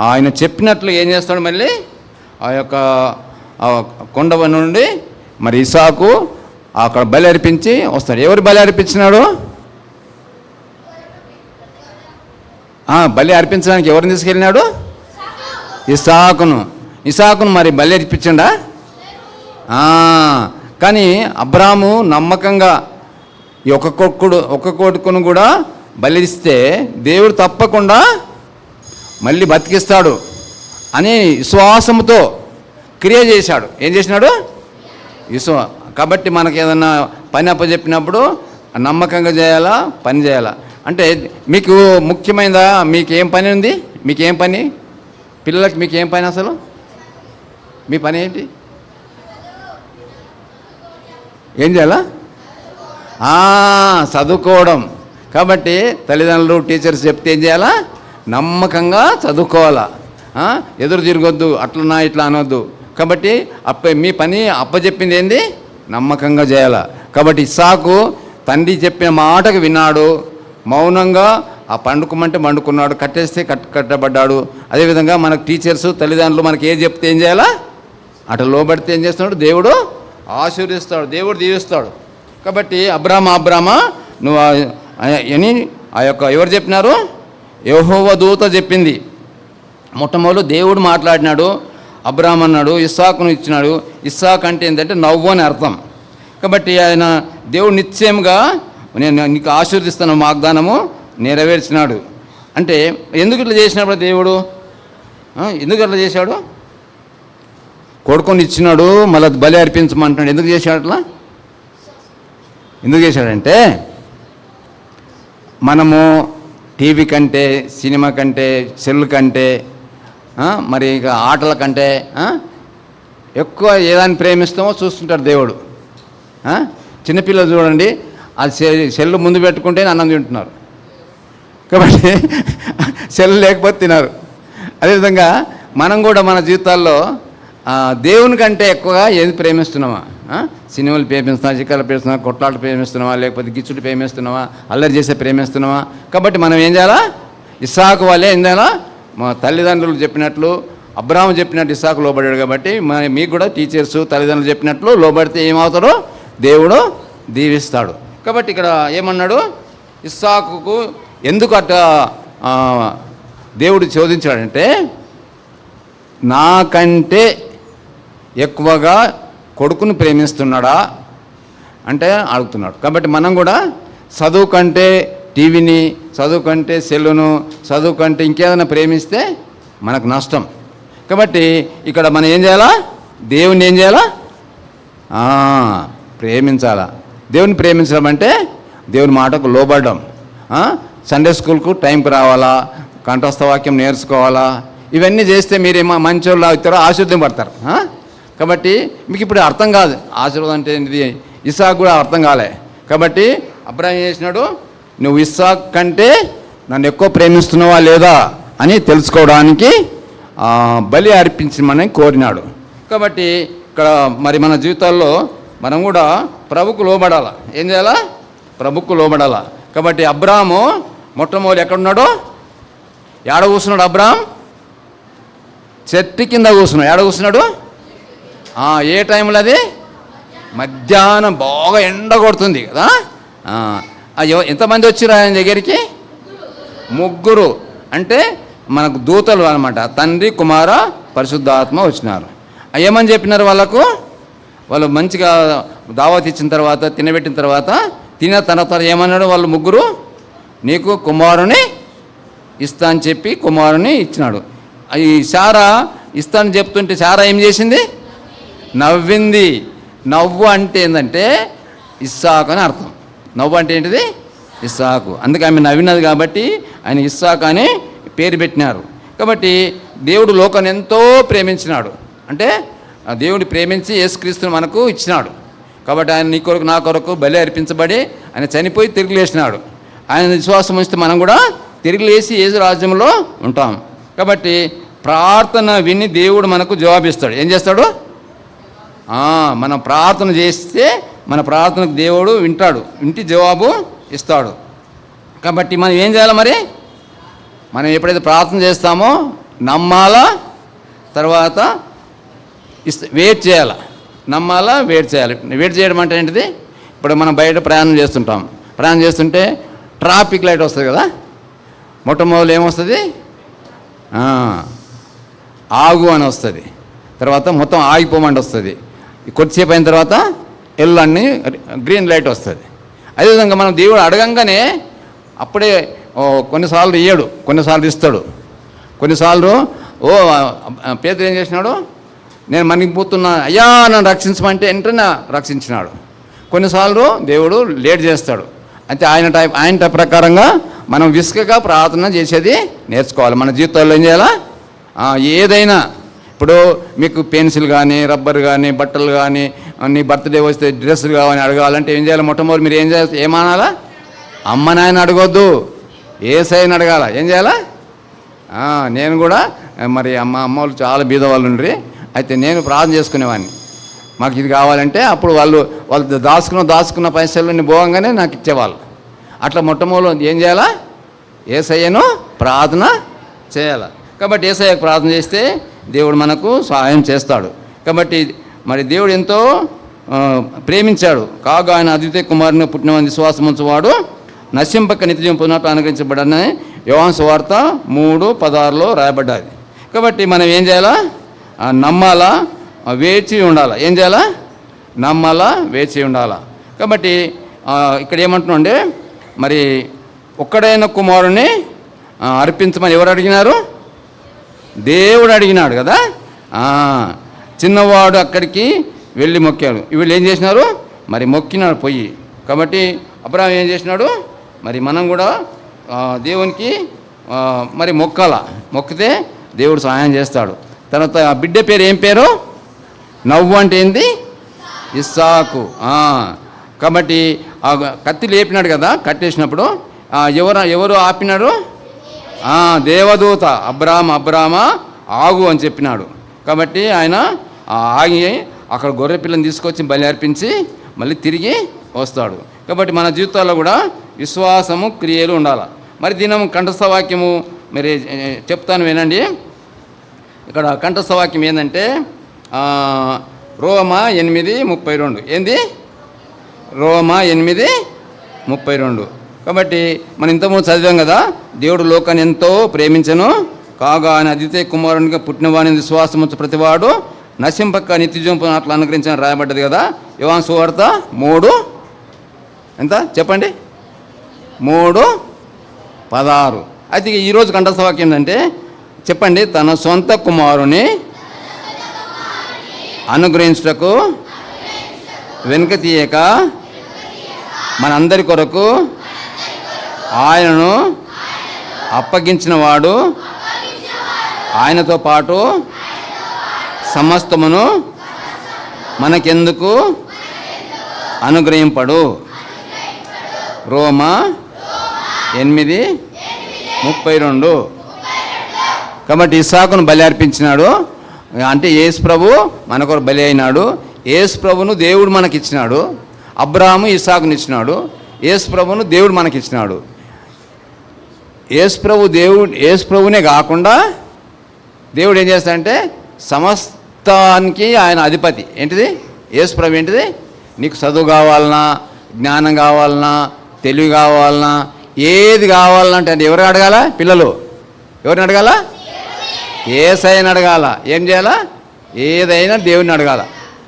ఆయన చెప్పినట్లు ఏం చేస్తాడు? మళ్ళీ ఆ యొక్క కొండ నుండి మరి ఇస్సాకు అక్కడ బలి అర్పించి వస్తాడు. ఎవరు బలి అర్పించినాడు? బలి అర్పించడానికి ఎవరిని తీసుకెళ్ళినాడు? ఇస్సాకును మరి బలి అర్పించండా? కానీ అబ్రాము నమ్మకంగా ఈ ఒక్క కొడుకును కూడా బలిస్తే దేవుడు తప్పకుండా మళ్ళీ బతికిస్తాడు అని విశ్వాసంతో క్రియ చేశాడు. ఏం చేసినాడు? కాబట్టి మనకు ఏదన్నా పని అప్పచెప్పినప్పుడు నమ్మకంగా చేయాలా, పని చేయాలా. అంటే మీకు ముఖ్యమైనదా? మీకేం పని ఉంది? మీకేం పని? పిల్లలకి మీకేం పని? అసలు మీ పని ఏంటి? ఏం చేయాలా? చదువుకోవడం. కాబట్టి తల్లిదండ్రులు, టీచర్స్ చెప్తే ఏం చేయాలా? నమ్మకంగా చదువుకోవాలా, ఎదురు తిరగొద్దు, అట్లనా ఇట్లా అనొద్దు. కాబట్టి మీ పని అప్పచెప్పింది ఏంది? నమ్మకంగా చేయాలా. కాబట్టి ఇస్సాకు తండ్రి చెప్పిన మాటకు విన్నాడు, మౌనంగా ఆ పండుకోమంటే పండుకున్నాడు, కట్టేస్తే కట్టబడ్డాడు. అదేవిధంగా మనకు టీచర్స్, తల్లిదండ్రులు మనకి ఏం చెప్తే ఏం చేయాలా? అట్లా లోబడితే ఏం చేస్తున్నాడు? దేవుడు ఆశీర్వదిస్తాడు, దేవుడు దీవిస్తాడు. కాబట్టి అబ్రామా నువ్వు అని ఆ యొక్క ఎవరు చెప్పినారు? యెహోవా దూత చెప్పింది. మొట్టమొదలు దేవుడు మాట్లాడినాడు. అబ్రాహాం అన్నాడు, ఇస్సాకును ఇచ్చినాడు. ఇస్సాక్ అంటే ఏంటంటే నవ్వు అని అర్థం. కాబట్టి ఆయన దేవుడు నిశ్చయంగా నేను నీకు ఆశీర్వదిస్తాను వాగ్దానము నెరవేర్చినాడు. అంటే ఎందుకు ఇట్లా చేసినప్పుడు దేవుడు ఎందుకు అట్లా చేశాడు? కొడుకుని ఇచ్చినాడు, మళ్ళీ బలి అర్పించమంటున్నాడు. ఎందుకు చేశాడు అట్లా? ఎందుకు చేశాడంటే మనము టీవీ కంటే, సినిమా కంటే, సెల్ కంటే, మరి ఇక ఆటల కంటే ఎక్కువ ఏదాన్ని ప్రేమిస్తామో చూస్తుంటాడు దేవుడు. చిన్నపిల్లలు చూడండి, అది సెల్ ముందు పెట్టుకుంటే అన్నం తింటున్నారు. కాబట్టి సెల్ లేకపోతే తిన్నారు. అదేవిధంగా మనం కూడా మన జీవితాల్లో దేవుని కంటే ఎక్కువగా ఏది ప్రేమిస్తున్నామా? సినిమాలు ప్రేమిస్తున్నావా, చిక్కలు ప్రేమిస్తున్నావా, కొట్లాటలు ప్రేమిస్తున్నావా, లేకపోతే గిచ్చుడు ప్రేమిస్తున్నావా, అల్లరి చేసే ప్రేమిస్తున్నావా? కాబట్టి మనం ఏం చేయాలా? ఇస్సాకు వాళ్ళే ఏం చేయాలా? మా తల్లిదండ్రులు చెప్పినట్లు, అబ్రాహాము చెప్పినట్టు ఇస్సాకు లోబడాడు. కాబట్టి మీకు కూడా టీచర్స్, తల్లిదండ్రులు చెప్పినట్లు లోబడితే ఏమవుతాడో దేవుడు దీవిస్తాడు. కాబట్టి ఇక్కడ ఏమన్నాడు? ఇస్సాకుకు ఎందుకు అట్లా దేవుడు శోధించాడంటే నాకంటే ఎక్కువగా కొడుకును ప్రేమిస్తున్నాడా అంటే అడుగుతున్నాడు. కాబట్టి మనం కూడా చదువు కంటే టీవీని, చదువు కంటే సెల్లును, చదువు కంటే ఇంకేదైనా ప్రేమిస్తే మనకు నష్టం. కాబట్టి ఇక్కడ మనం ఏం చేయాలా? దేవుని ఏం చేయాలా? ప్రేమించాలా. దేవుని ప్రేమించడం అంటే దేవుని మాటకు లోబడడం. సండే స్కూల్కు టైంకి రావాలా, కంఠస్థ వాక్యం నేర్చుకోవాలా. ఇవన్నీ చేస్తే మీరేమో మంచోళ్ళు అవుతారో, ఆశీర్వాదం పడతారు. కాబట్టి మీకు ఇప్పుడు అర్థం కాదు ఆశీర్వాదం అంటే ఏంటిది. ఇస్సాకు కూడా అర్థం కాలే. కాబట్టి అబ్రాహాం చేసినాడు, నువ్వు ఇస్సాకు కంటే నన్ను ఎక్కువ ప్రేమిస్తున్నావా లేదా అని తెలుసుకోవడానికి బలి అర్పించమని కోరినాడు. కాబట్టి ఇక్కడ మరి మన జీవితాల్లో మనం కూడా ప్రభుకు లోబడాలా. ఏం చేయాలా? ప్రభుకు లోబడాలా. కాబట్టి అబ్రాహాము మొట్టమొదటి ఎక్కడున్నాడు? ఏడ కూర్చున్నాడు? అబ్రాహాం చెట్టు కింద కూర్చున్నాడు. ఏడ కూర్చున్నాడు? ఏ టైంలో? అది మధ్యాహ్నం బాగా ఎండ కొడుతుంది కదా. ఎంతమంది వచ్చారు ఆయన దగ్గరికి? 3 అంటే మనకు దూతలు అనమాట. తండ్రి, కుమార, పరిశుద్ధాత్మ వచ్చినారు. ఏమని చెప్పినారు వాళ్ళకు? వాళ్ళు మంచిగా దావత్ ఇచ్చిన తర్వాత, తినబెట్టిన తర్వాత, తిన్న తర్వాత ఏమన్నాడు? వాళ్ళు 3 నీకు కుమారుని ఇస్తా అని చెప్పి కుమారుని ఇచ్చినాడు. ఈ శారా ఇస్తానని చెప్తుంటే శారా ఏం చేసింది? నవ్వింది. నవ్వు అంటే ఏంటంటే ఇస్సాకు అని అర్థం. నవ్వు అంటే ఏంటిది? ఇస్సాకు. అందుకే ఆమె నవ్వినది కాబట్టి ఆయన ఇస్సాకు అని పేరు పెట్టినారు. కాబట్టి దేవుడు లోకాన్ని ఎంతో ప్రేమించినాడు. అంటే దేవుడు ప్రేమించి యేసుక్రీస్తుని మనకు ఇచ్చినాడు. కాబట్టి ఆయన నీ కొరకు, నా కొరకు బలి అర్పించబడి ఆయన చనిపోయి తిరిగి లేచినాడు. ఆయన విశ్వాసం ఉంచితే మనం కూడా తిరిగి లేచి యేసు రాజ్యంలో ఉంటాం. కాబట్టి ప్రార్థన విని దేవుడు మనకు జవాబిస్తాడు. ఏం చేస్తాడు? మనం ప్రార్థన చేస్తే మన ప్రార్థనకు దేవుడు వింటాడు, వింటి జవాబు ఇస్తాడు. కాబట్టి మనం ఏం చేయాలి? మరి మనం ఎప్పుడైతే ప్రార్థన చేస్తామో నమ్మాలా, తర్వాత వెయిట్ చేయాలా. నమ్మాలా, వెయిట్ చేయాలి. వెయిట్ చేయడం అంటే ఏంటిది? ఇప్పుడు మనం బయట ప్రయాణం చేస్తుంటాం. ప్రయాణం చేస్తుంటే ట్రాఫిక్ లైట్ వస్తుంది కదా. మొట్టమొదలు ఏమొస్తుంది? ఆగు అని వస్తుంది. తర్వాత మొత్తం ఆగిపోమండి వస్తుంది. కొద్దిసేపు అయిన తర్వాత ఎల్లో అని గ్రీన్ లైట్ వస్తుంది. అదేవిధంగా మనం దేవుడు అడగంగానే అప్పుడే కొన్నిసార్లు ఇయ్యడు, కొన్నిసార్లు ఇస్తాడు. కొన్నిసార్లు పేతురు ఏం చేసినాడు? నేను మణిగిపోతున్నా, అయ్యా నన్ను రక్షించమంటే వెంటనే రక్షించినాడు. కొన్నిసార్లు దేవుడు లేట్ చేస్తాడు. అయితే ఆయన ప్రకారంగా మనం విసుకగా ప్రార్థన చేసేది నేర్చుకోవాలి. మన జీవితాల్లో ఏం చేయాలా? ఏదైనా ఇప్పుడు మీకు పెన్సిల్ కానీ, రబ్బర్ కానీ, బట్టలు కానీ, నీ బర్త్డే వస్తే డ్రెస్సులు కావాలని అడగాలంటే ఏం చేయాలి? మొట్టమొదటి మీరు ఏం చేయాలి? ఏమనాలా? అమ్మ నాయన అడగొద్దు, ఏసైని అడగాల. ఏం చేయాలా? నేను కూడా మరి అమ్మ వాళ్ళు చాలా బీద వాళ్ళు ఉండ్రి. అయితే నేను ప్రార్థన చేసుకునేవాడిని, మాకు ఇది కావాలంటే అప్పుడు వాళ్ళు దాచుకున్న పైసలు పోగానే నాకు ఇచ్చేవాళ్ళు. అట్లా మొట్టమొదటి ఏం చేయాలా? ఏసయ్యను ప్రార్థన చేయాలి. కాబట్టి ఏసయ్యకు ప్రార్థన చేస్తే దేవుడు మనకు సహాయం చేస్తాడు. కాబట్టి మరి దేవుడు ఎంతో ప్రేమించాడు. కాగా ఆయన అద్వితీయ కుమారుని పుట్టినవాని విశ్వాసం ఉంచువాడు నశింపక నిత్యం పునః అనుగ్రహించబడని యోహాను సువార్త 3:16 రాయబడ్డది. కాబట్టి మనం ఏం చేయాలా? నమ్మాలా, వేచి ఉండాలా. ఏం చేయాలా? నమ్మాలా, వేచి ఉండాలా. కాబట్టి ఇక్కడ ఏమంటున్నాం అంటే మరి ఒక్కడైన కుమారుని అర్పించమని ఎవరు అడిగినారు? దేవుడు అడిగినాడు కదా. చిన్నవాడు అక్కడికి వెళ్ళి మొక్కాడు. వీళ్ళు ఏం చేసినారు? మరి మొక్కినాడు పోయి. కాబట్టి అబ్రాహాం ఏం చేసినాడు? మరి మనం కూడా దేవునికి మరి మొక్కితే దేవుడు సహాయం చేస్తాడు. తర్వాత బిడ్డ పేరు ఏం పేరు? నవ్వు అంటే ఏంది? ఇస్సాకు. కాబట్టి కత్తి లేపినాడు కదా, కట్టేసినప్పుడు ఎవరు ఆపినాడు? దేవదూత అబ్రామా ఆగు అని చెప్పినాడు. కాబట్టి ఆయన ఆగి అక్కడ గొర్రె పిల్లని తీసుకొచ్చి బలి అర్పించి మళ్ళీ తిరిగి వస్తాడు. కాబట్టి మన జీవితాల్లో కూడా విశ్వాసము, క్రియలు ఉండాలి. మరి దినం కంఠస్థ వాక్యము మరి చెప్తాను వినండి. ఇక్కడ కంఠస్థ వాక్యం ఏంటంటే రోమా 8:32. ఏంది? రోమా 8:32. కాబట్టి మనం ఇంతకుముందు చదివాం కదా, దేవుడు లోకాన్ని ఎంతో ప్రేమించను, కాగా ఆయన అద్వితీయ కుమారునిగా పుట్టినవాని విశ్వాసముంచు ప్రతివాడు నశింపక నిత్యజీవం అట్లా అనుగ్రహించిన రాయబడ్డది కదా. యోహాను సువార్త 3 ఎంత చెప్పండి, 3:16. అయితే ఈరోజు కంఠస్థ వాక్యం ఏంటంటే చెప్పండి, తన సొంత కుమారుని అనుగ్రహించుటకు వెనుక తీయక మనందరి కొరకు ఆయనను అప్పగించిన వాడు ఆయనతో పాటు సమస్తమును మనకెందుకు అనుగ్రహింపడు. రోమా 8:32. కాబట్టి ఇస్సాకును బలి అర్పించినాడు అంటే యేసు ప్రభు మన కొరకు బలి అయినాడు. యేసు ప్రభును దేవుడు మనకిచ్చినాడు. అబ్రాహాము ఇస్సాకుని ఇచ్చినాడు. యేసు ప్రభును దేవుడు మనకిచ్చినాడు. యేసు ప్రభునే కాకుండా దేవుడు ఏం చేస్తాడంటే సమస్తానికి ఆయన అధిపతి. ఏంటిది? యేసు ప్రభు ఏంటిది? నీకు చదువు కావాలన్నా, జ్ఞానం కావాలన్నా, తెలివి కావాలన్నా, ఏది కావాలంటే అది ఎవరు అడగాల? పిల్లలు ఎవరిని అడగాల? యేసయ్యని అడగాల. ఏం చేయాలా? ఏదైనా దేవుని అడగాల.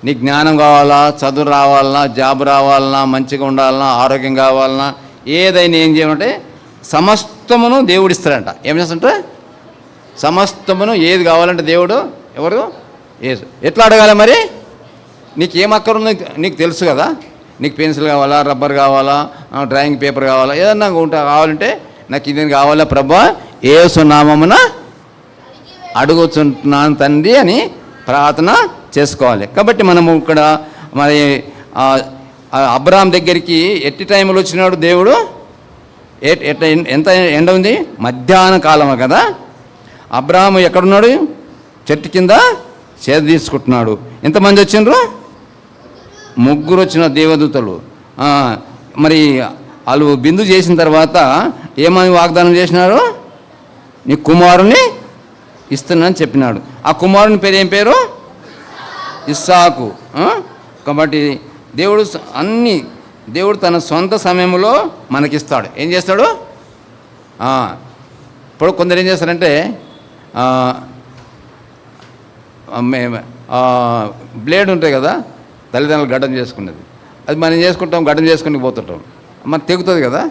నీకు జ్ఞానం కావాలా, చదువు రావాలన్నా, జాబ్ రావాలన్నా, మంచిగా ఉండాలన్నా, ఆరోగ్యం కావాలన్నా, ఏదైనా ఏం చేయమంటే సమస్తమును దేవుడు ఇస్తాడంట. ఏం చేస్తుంటే సమస్తమును ఏది కావాలంటే దేవుడు ఎవరు? యేసు. ఎట్లా అడగాలి మరి? నీకు ఏం అక్కరుందో నీకు తెలుసు కదా. నీకు పెన్సిల్ కావాలా, రబ్బర్ కావాలా, డ్రాయింగ్ పేపర్ కావాలా, ఏదన్నా కావాలంటే నాకు ఇది కావాలా ప్రభా యేసు నామమున అడుగుచుంటున్నాను తండ్రి అని ప్రార్థన చేసుకోవాలి. కాబట్టి మనము ఇక్కడ మరి అబ్రాహాం దగ్గరికి ఎట్టి టైంలో వచ్చినాడు దేవుడు? ఎంత ఎండ ఉంది? మధ్యాహ్న కాలం కదా. అబ్రాహాము ఎక్కడున్నాడు? చెట్టు కింద సేద తీసుకుంటున్నాడు. ఎంతమంది వచ్చిండ్రు? 3 వచ్చిన దేవదూతలు. మరి వాళ్ళు బిందు చేసిన తర్వాత ఏమని వాగ్దానం చేసినారు? నీ కుమారుని ఇస్తున్నానని చెప్పినాడు. ఆ కుమారుని పేరు ఏం పేరు? ఇస్సాకు. కాబట్టి దేవుడు తన సొంత సమయంలో మనకిస్తాడు. ఏం చేస్తాడు? ఇప్పుడు కొందరు ఏం చేస్తారంటే బ్లేడ్ ఉంటాయి కదా, తల్లిదండ్రులు గడ్డం చేసుకున్నది, అది మనం చేసుకుంటాం, గడ్డం చేసుకుని పోతుంటాం, మనం తెగుతుంది కదా.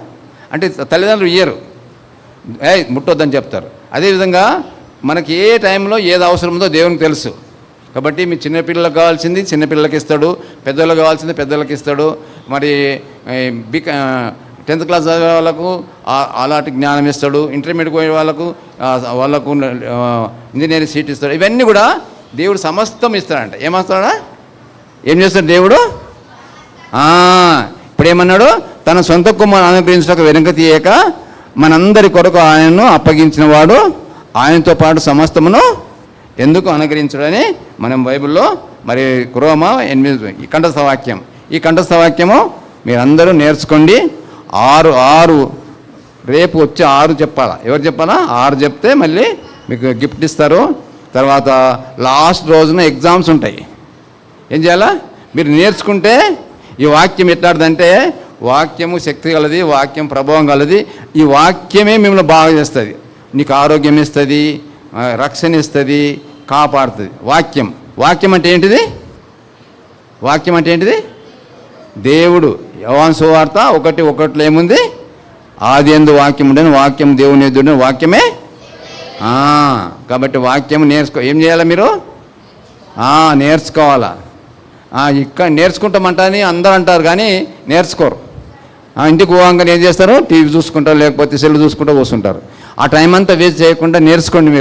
అంటే తల్లిదండ్రులు ఇయ్యరు, ముట్టొద్దని చెప్తారు. అదేవిధంగా మనకి ఏ టైంలో ఏది అవసరం ఉందో దేవునికి తెలుసు. కాబట్టి మీ చిన్నపిల్లలకు కావాల్సింది చిన్నపిల్లలకి ఇస్తాడు, పెద్దవాళ్ళకి కావాల్సింది పెద్దవాళ్ళకి ఇస్తాడు. మరి 10th క్లాస్ చదివే వాళ్ళకు అలాంటి జ్ఞానం ఇస్తాడు. ఇంటర్మీడియట్ పోయే వాళ్ళకు ఇంజనీరింగ్ సీట్ ఇస్తాడు. ఇవన్నీ కూడా దేవుడు సమస్తం ఇస్తాడంట. ఏమస్తాడా? ఏం చేస్తాడు దేవుడు? ఇప్పుడు ఏమన్నాడు? తన సొంత కుమారుని అనుగ్రహించడానికి వెనుక తీయక మనందరి కొరకు ఆయనను అప్పగించిన వాడు ఆయనతో పాటు సమస్తమును ఎందుకు అనుగ్రహించడని మనం బైబిల్లో మరి రోమా 8 ఈ కంఠస్థ వాక్యం. ఈ కంఠస్థ వాక్యము మీరందరూ నేర్చుకోండి. 6 రేపు వచ్చి 6 చెప్పాలా? ఎవరు చెప్పాలా? 6 చెప్తే మళ్ళీ మీకు గిఫ్ట్ ఇస్తారు. తర్వాత లాస్ట్ రోజున ఎగ్జామ్స్ ఉంటాయి. ఏం చేయాలా? మీరు నేర్చుకుంటే ఈ వాక్యం ఎట్లాంటిదంటే వాక్యము శక్తి కలది, వాక్యం ప్రభావం కలది. ఈ వాక్యమే మిమ్మల్ని బాగా చేస్తుంది. నీకు ఆరోగ్యం ఇస్తుంది, రక్షణ ఇస్తుంది, కాపాడుతుంది. వాక్యం అంటే ఏంటిది? వాక్యం అంటే ఏంటిది? దేవుడు. యోహాను సువార్త 1:1 ఏముంది? ఆదియందు వాక్యం ఉండని, వాక్యం దేవుని ఎదురు, వాక్యమే. కాబట్టి వాక్యం ఏం చేయాలి మీరు? నేర్చుకోవాలా. ఇక్కడ నేర్చుకుంటామంటని అందరూ అంటారు కానీ నేర్చుకోరు. ఇంటికి పోగానే ఏం చేస్తారు? టీవీ చూసుకుంటారు, లేకపోతే సెల్ చూసుకుంటూ కూర్చుంటారు. ఆ టైం అంతా వేస్ట్ చేయకుండా నేర్చుకోండి.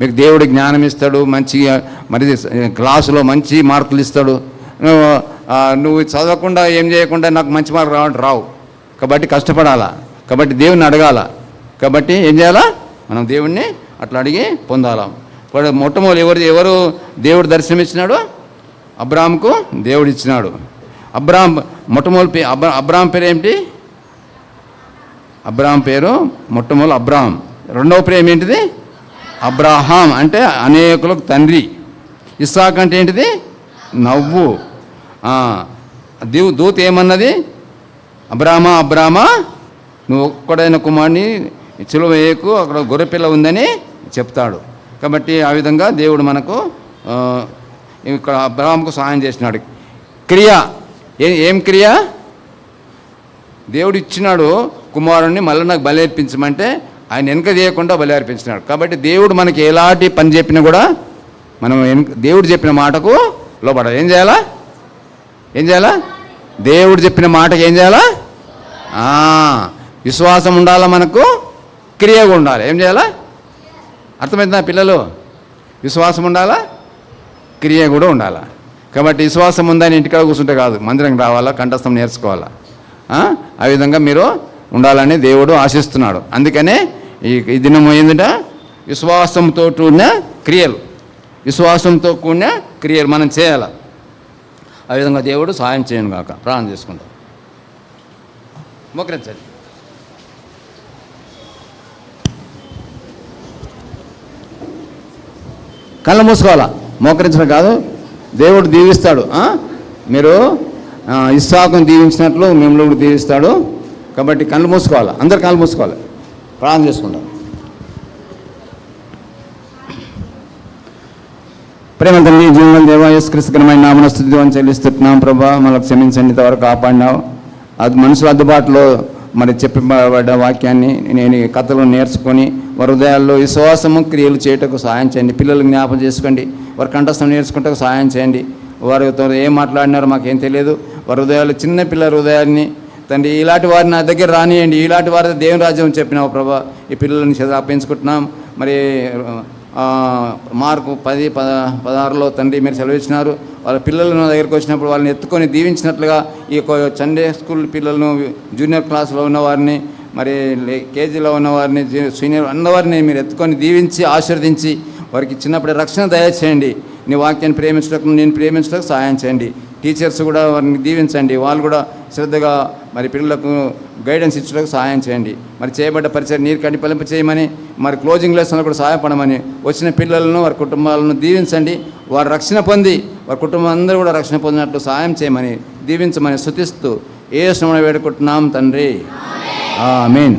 మీకు దేవుడు జ్ఞానం ఇస్తాడు, మంచిగా మరి క్లాసులో మంచి మార్కులు ఇస్తాడు. నువ్వు చదవకుండా ఏం చేయకుండా నాకు మంచి మార్కులు రావు. కాబట్టి కష్టపడాలా, కాబట్టి దేవుడిని అడగాల. కాబట్టి ఏం చేయాలా? మనం దేవుణ్ణి అట్లా అడిగి పొందాలా. మొట్టమొదటి ఎవరు దేవుడు దర్శనమిచ్చినాడు? అబ్రాహాముకు దేవుడు ఇచ్చినాడు. మొట్టమొదటి అబ్రాహాం పేరు ఏమిటి? అబ్రాహాం పేరు మొట్టమొదటి అబ్రాహాం. రెండవ పేరు ఏంటిది? అబ్రాహాం అంటే అనేకులకు తండ్రి. ఇస్సాక్ అంటే ఏంటిది? నవ్వు. దూత ఏమన్నది? అబ్రామా నువ్వు ఒక్కడైన కుమారుని చిలువ వేయకు, అక్కడ గొర్రెపిల్ల ఉందని చెప్తాడు. కాబట్టి ఆ విధంగా దేవుడు మనకు ఇక్కడ అబ్రహాముకు సహాయం చేసినాడు. క్రియ ఏం క్రియ? దేవుడు ఇచ్చినాడు కుమారుణ్ణి, మళ్ళీ నాకు బలి అర్పించమంటే ఆయన వెనక చేయకుండా బలి అర్పించినాడు. కాబట్టి దేవుడు మనకి ఎలాంటి పని చెప్పినా కూడా మనం దేవుడు చెప్పిన మాటకు లోపడాలి. ఏం చేయాలా? దేవుడు చెప్పిన మాటకు ఏం చేయాలా? విశ్వాసం ఉండాలా, మనకు క్రియగా ఉండాలి. ఏం చేయాలా? అర్థమవుతుందా పిల్లలు? విశ్వాసం ఉండాలా, క్రియ కూడా ఉండాలా. కాబట్టి విశ్వాసం ఉందని ఇంటికాడ కూర్చుంటే కాదు, మందిరం రావాలా, కంఠస్థం నేర్చుకోవాలా. ఆ విధంగా మీరు ఉండాలని దేవుడు ఆశిస్తున్నాడు. అందుకనే ఈ దినం ఏంటంటే విశ్వాసంతో కూడిన క్రియలు, విశ్వాసంతో కూడిన క్రియలు మనం చేయాలి. ఆ విధంగా దేవుడు సహాయం చేయను కాక ప్రార్థన చేసుకుంటాం. మోకరించండి. కళ్ళు మూసుకోవాలా, మోకరించడం కాదు. దేవుడు దీవిస్తాడు. మీరు ఇస్సాకును దీవించినట్లు మిమ్మల్ని కూడా దీవిస్తాడు. కాబట్టి కళ్ళు మూసుకోవాలి, అందరు కళ్ళు మూసుకోవాలి, ప్రార్థన చేసుకుంటాం. ప్రేమ తండ్రి, జీవన దేవ, యేసుక్రీస్తుకరమైన నామమున స్తుతి అని చెల్లిస్తున్నాం. ప్రభా, మనకు క్షమించండి, ఇంతవరకు కాపాడినావు. అది మనుషుల అందుబాటులో మరి చెప్పబడ్డ వాక్యాన్ని నేను కథలు నేర్చుకొని వారి హృదయాల్లో విశ్వాసము క్రియలు చేయటకు సహాయం చేయండి. పిల్లలు జ్ఞాపకం చేసుకోండి, వారి కంఠస్థం నేర్చుకుంటకు సహాయం చేయండి. వారితో ఏం మాట్లాడినారో మాకేం తెలియదు. వారి హృదయాలు, చిన్న పిల్లల హృదయాన్ని తండ్రి, ఇలాంటి వారిని నా దగ్గర రానియండి. ఇలాంటి వారి దేవుని రాజ్యం చెప్పినావు ప్రభా. ఈ పిల్లల్ని అప్పగించుకుంటున్నాం. మరి మార్కు 10:16లో తండ్రి మీరు సెలవిచ్చినారు. వాళ్ళ పిల్లలు నా దగ్గరికి వచ్చినప్పుడు వాళ్ళని ఎత్తుకొని దీవించినట్లుగా ఈ సండే స్కూల్ పిల్లలను, జూనియర్ క్లాస్లో ఉన్నవారిని, మరి కేజీలో ఉన్నవారిని, సీనియర్ అన్నవారిని మీరు ఎత్తుకొని దీవించి ఆశీర్వదించి వారికి చిన్నప్పుడే రక్షణ దయచేయండి. నీ వాక్యాన్ని ప్రేమించడానికి, నేను ప్రేమించడానికి సహాయం చేయండి. టీచర్స్ కూడా వారిని దీవించండి. వాళ్ళు కూడా శ్రద్ధగా మరి పిల్లలకు గైడెన్స్ ఇచ్చడానికి సహాయం చేయండి. మరి చేయబడ్డ పరిచయం నీరు కడిపలింప చేయమని, మరి క్లోజింగ్ లెసన్లో కూడా సహాయపడమని, వచ్చిన పిల్లలను వారి కుటుంబాలను దీవించండి. వారు రక్షణ పొంది వారి కుటుంబం అందరూ కూడా రక్షణ పొందినట్లు సహాయం చేయమని, దీవించమని స్తుతిస్తూ యేసు నామమున వేడుకుంటున్నాం తండ్రి. ఆమేన్.